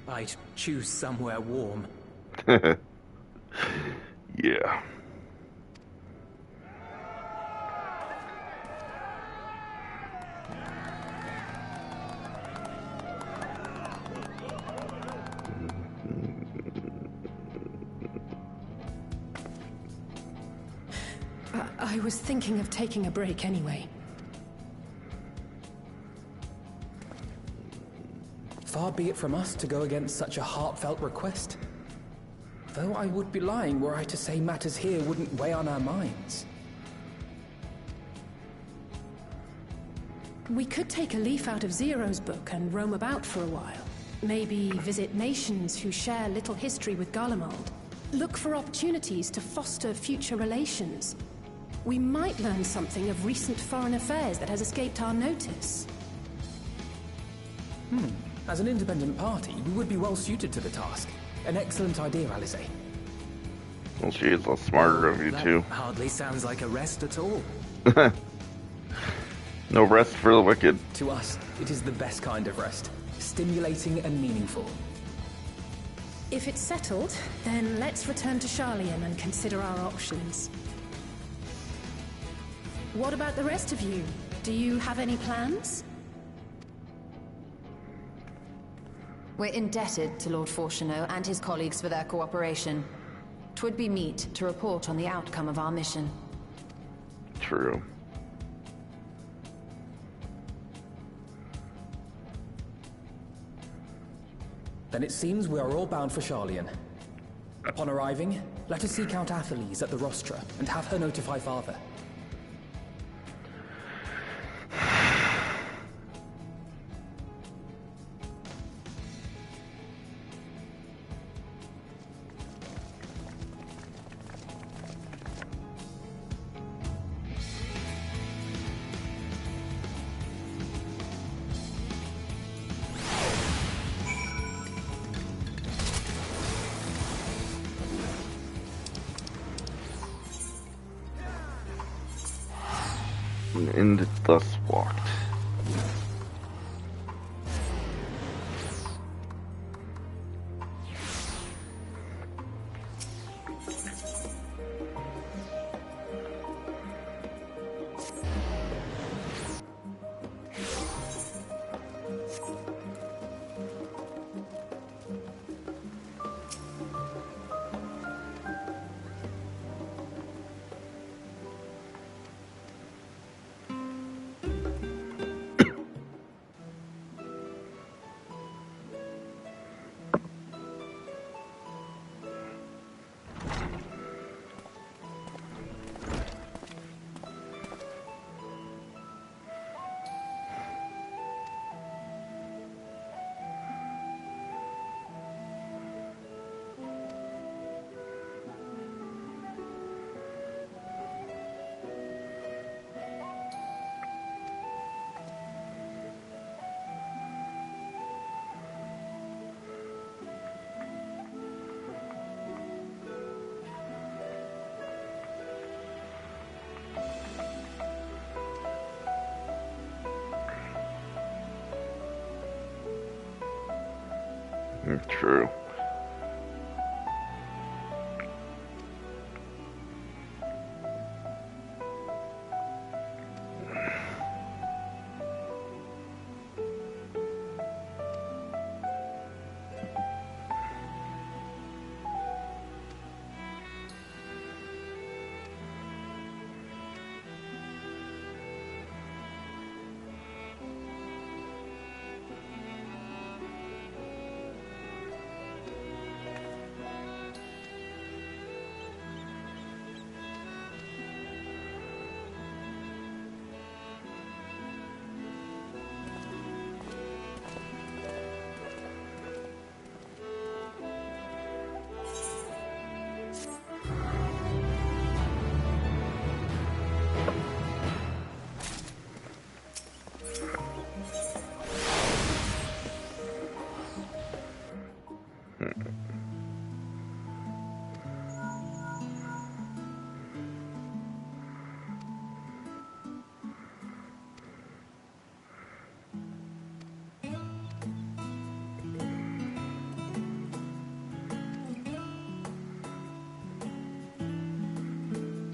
I'd choose somewhere warm. Yeah. I was thinking of taking a break anyway. Far be it from us to go against such a heartfelt request. Though I would be lying were I to say matters here wouldn't weigh on our minds. We could take a leaf out of Zero's book and roam about for a while. Maybe visit nations who share little history with Garlemald. Look for opportunities to foster future relations. We might learn something of recent foreign affairs that has escaped our notice. As an independent party, we would be well suited to the task. An excellent idea, Alizé. Well, she is a smarter of you two. Hardly sounds like a rest at all. No rest for the wicked. To us, it is the best kind of rest. Stimulating and meaningful. If it's settled, then let's return to Sharlayan and consider our options. What about the rest of you? Do you have any plans? We're indebted to Lord Fortuneau and his colleagues for their cooperation. 'Twould be meet to report on the outcome of our mission. True. Then it seems we are all bound for Sharlayan. Upon arriving, let us seek out Athelise at the rostra and have her notify Father. An end thus walked. True.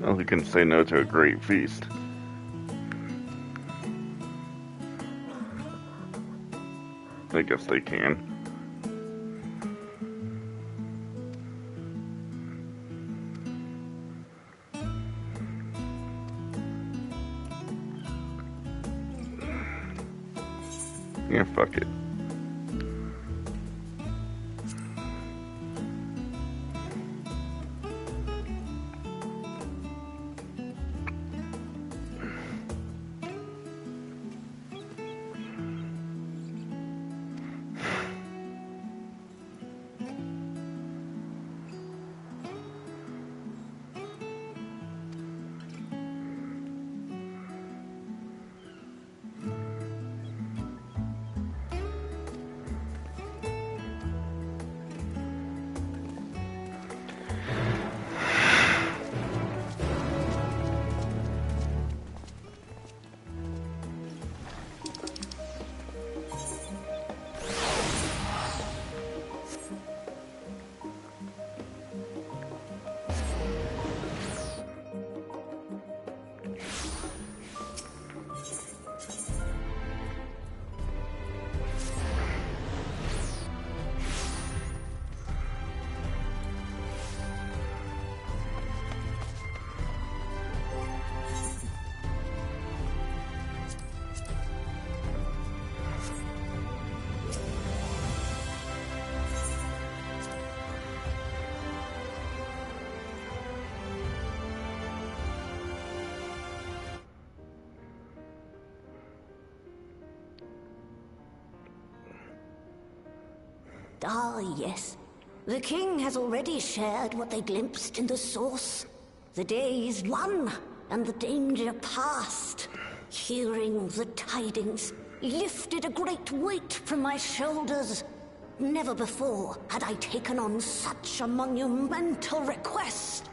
Well, who can say no to a great feast? I guess they can. Yeah, fuck it. Ah, yes. The king has already shared what they glimpsed in the source. The day is won, and the danger past. Hearing the tidings lifted a great weight from my shoulders. Never before had I taken on such a monumental request.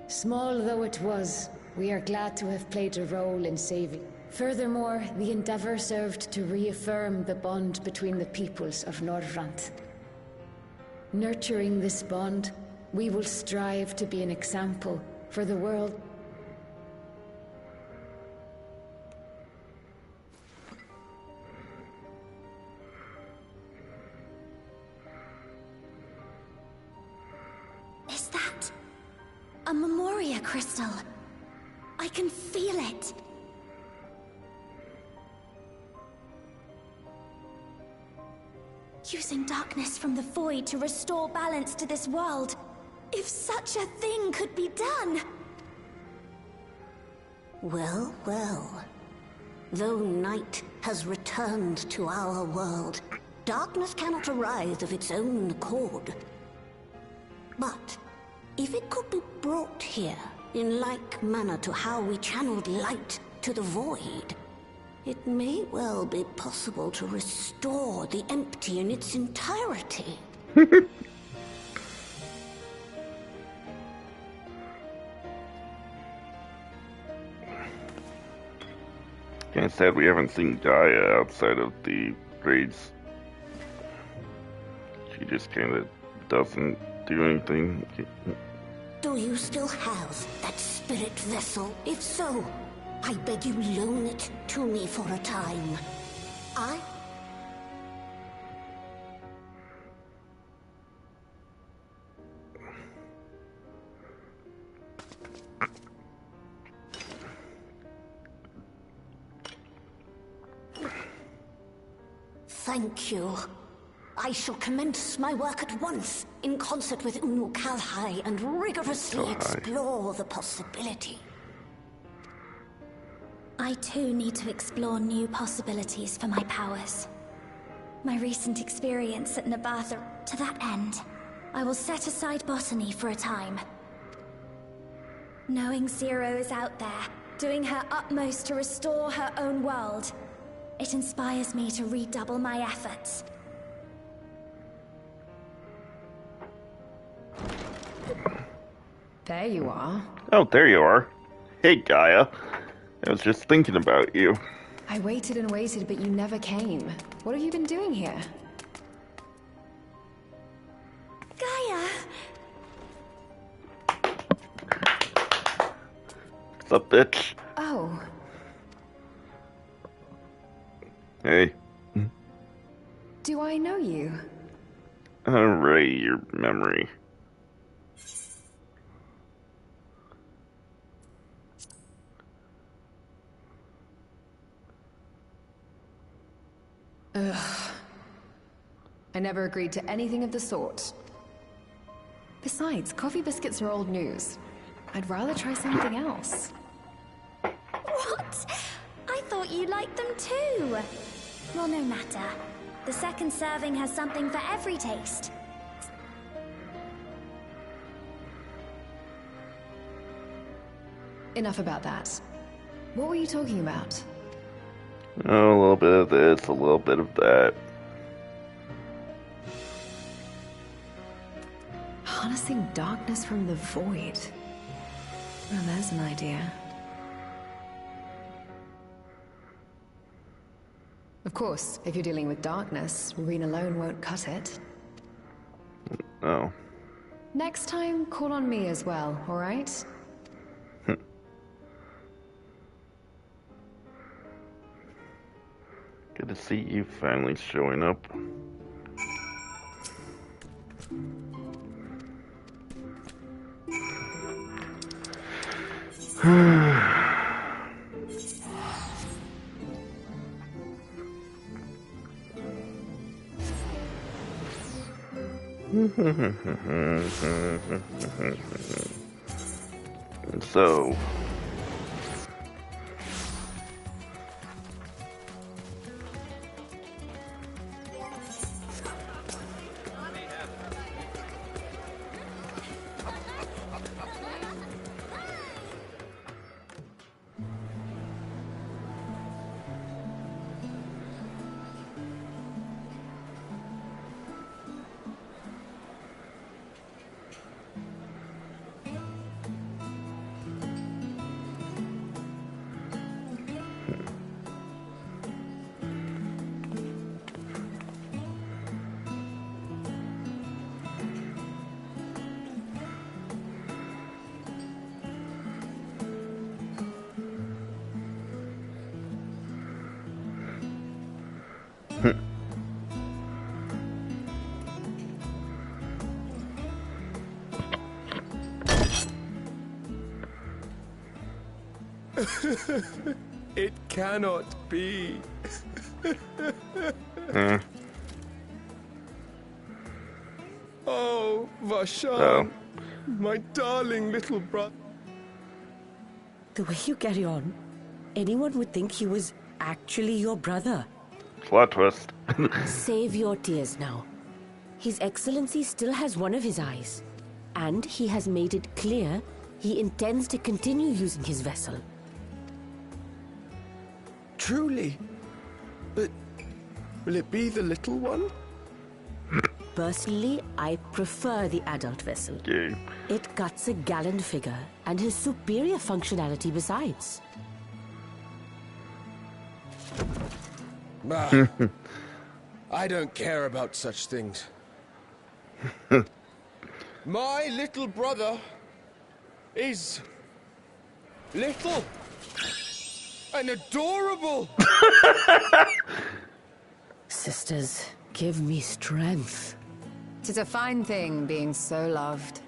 Small though it was, we are glad to have played a role in saving. Furthermore, the endeavor served to reaffirm the bond between the peoples of Norvrant. Nurturing this bond, we will strive to be an example for the world. Is that a Memoria crystal? I can feel it. Using darkness from the void to restore balance to this world. If such a thing could be done! Well, well. Though night has returned to our world, darkness cannot arise of its own accord. But if it could be brought here, in like manner to how we channeled light to the void, it may well be possible to restore the empty in its entirety. Kinda sad we haven't seen Gaia outside of the raids. She just kinda doesn't do anything. Do you still have that spirit vessel? If so, I beg you loan it to me for a time. Thank you. I shall commence my work at once, in concert with Unu Kalhai, and rigorously explore the possibility. I too need to explore new possibilities for my powers. My recent experience at Nabatha, to that end, I will set aside botany for a time. Knowing Zero is out there, doing her utmost to restore her own world, it inspires me to redouble my efforts. There you are. Oh, there you are. Hey, Gaia. I was just thinking about you. I waited and waited, but you never came. What have you been doing here? Gaia! What's up, bitch? Oh. Hey. Do I know you? Alright, your memory. Ugh. I never agreed to anything of the sort. Besides, coffee biscuits are old news. I'd rather try something else. What? I thought you liked them too. Well, no matter. The second serving has something for every taste. Enough about that. What were you talking about? Oh, a little bit of this, a little bit of that. Harnessing darkness from the void. Well, there's an idea. Of course, if you're dealing with darkness, Reen alone won't cut it. Oh. Next time, call on me as well, alright? Good to see you finally showing up. So It cannot be. Oh, Vashan, my darling little brother. The way you carry on, anyone would think he was actually your brother. Plot twist. Save your tears now. His Excellency still has one of his eyes, and he has made it clear he intends to continue using his vessel. Truly? But will it be the little one? Personally, I prefer the adult vessel. Okay. It cuts a gallant figure and has superior functionality besides. Bah, I don't care about such things. My little brother is little and adorable. Sisters, give me strength. 'Tis a fine thing being so loved.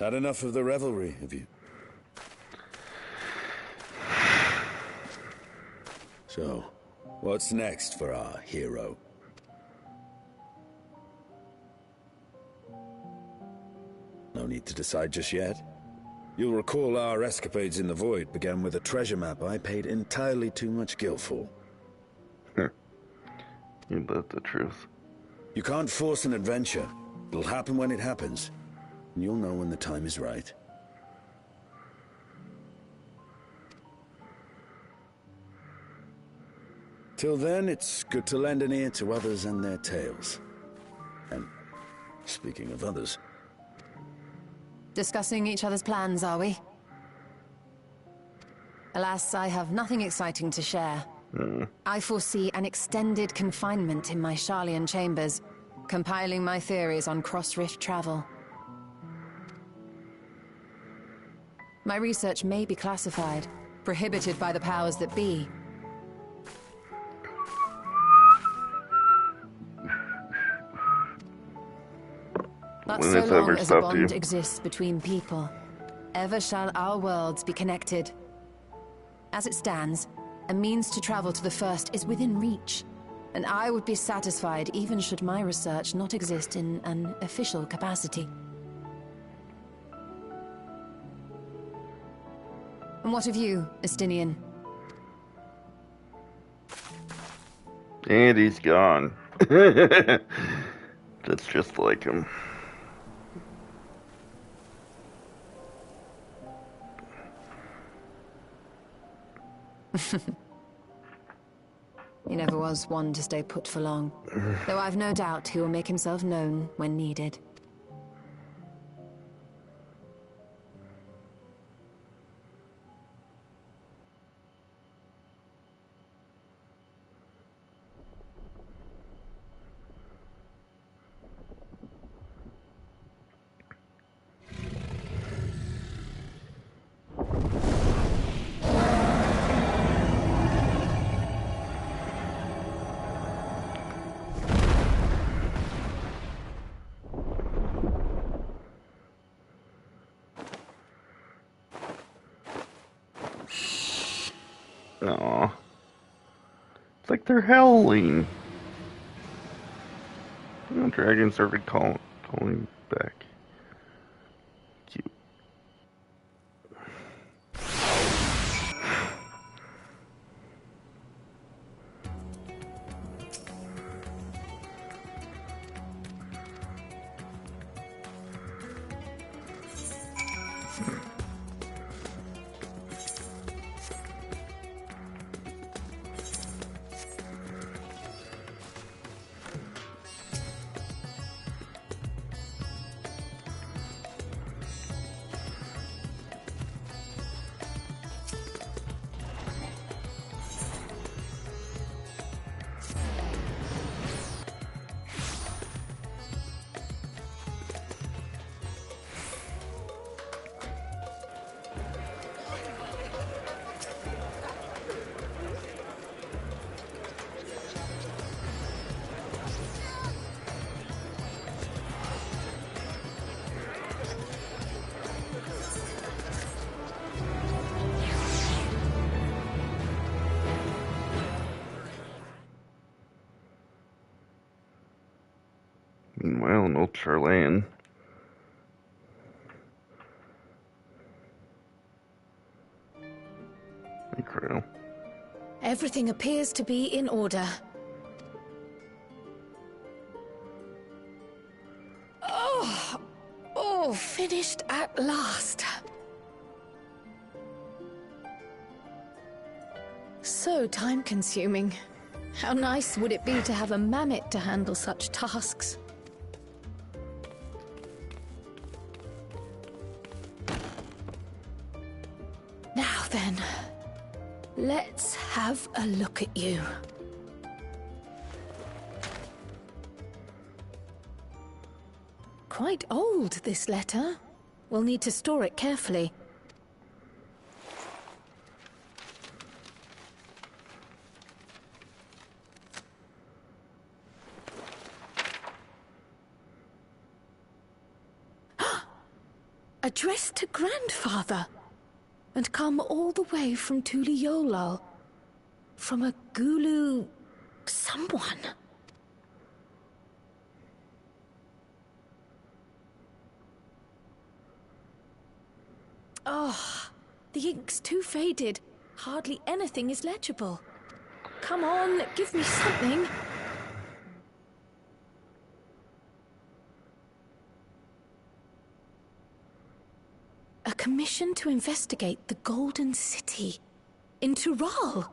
Had enough of the revelry, have you? So, what's next for our hero? No need to decide just yet. You'll recall our escapades in the Void began with a treasure map I paid entirely too much gil for. You live the truth. You can't force an adventure. It'll happen when it happens. And you'll know when the time is right. Till then, it's good to lend an ear to others and their tales. And speaking of others... Discussing each other's plans, are we? Alas, I have nothing exciting to share. I foresee an extended confinement in my Sharlayan chambers, compiling my theories on cross-rift travel. My research may be classified, prohibited by the powers that be. But so long as a bond exists between people, ever shall our worlds be connected. As it stands, a means to travel to the First is within reach, and I would be satisfied even should my research not exist in an official capacity. And what of you, Estinian? And he's gone. That's just like him. He never was one to stay put for long, though I've no doubt he will make himself known when needed. Aw. It's like they're howling. Oh, dragons started calling back. Cute. an old Charlane. Incredible. Everything appears to be in order. Oh, finished at last. So time-consuming. How nice would it be to have a mammoth to handle such tasks? Now then, let's have a look at you. Quite old, this letter. We'll need to store it carefully. Addressed to Grandfather, and come all the way from Tuliolal, from a Gulu... someone. Oh, the ink's too faded. Hardly anything is legible. Come on, give me something. A commission to investigate the Golden City in Tural.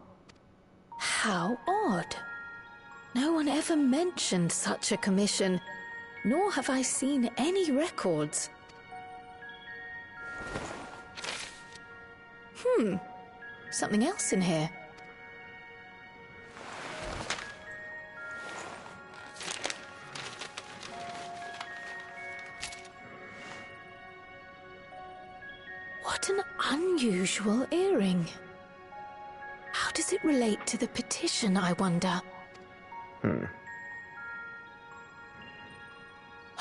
How odd. No one ever mentioned such a commission, nor have I seen any records. Something else in here. What an unusual earring. How does it relate to the petition, I wonder?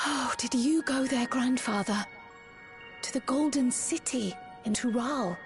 Oh, did you go there, Grandfather? To the Golden City in Tural?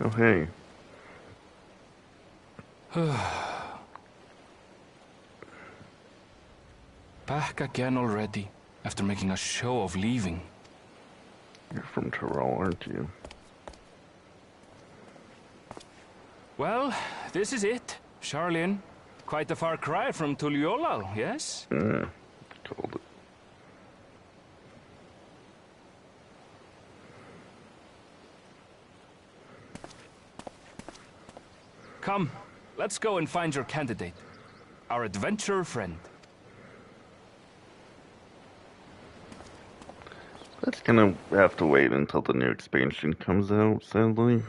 Oh, hey. Back again already, after making a show of leaving. You're from Tyrell, aren't you? Well, this is it, Charlene. Quite a far cry from Tuliolal, yes? Told it. Come, let's go and find your candidate. Our adventurer friend. That's gonna have to wait until the new expansion comes out, sadly.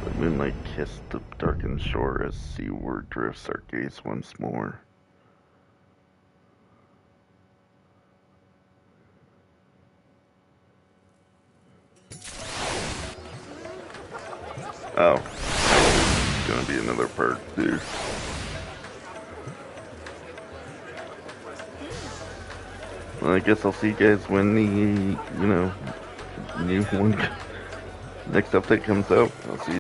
The moonlight kissed the darkened shore as seaward drifts our gaze once more. Oh. It's gonna be another perk, dude. Well, I guess I'll see you guys when the, new one, next update comes out. I'll see you.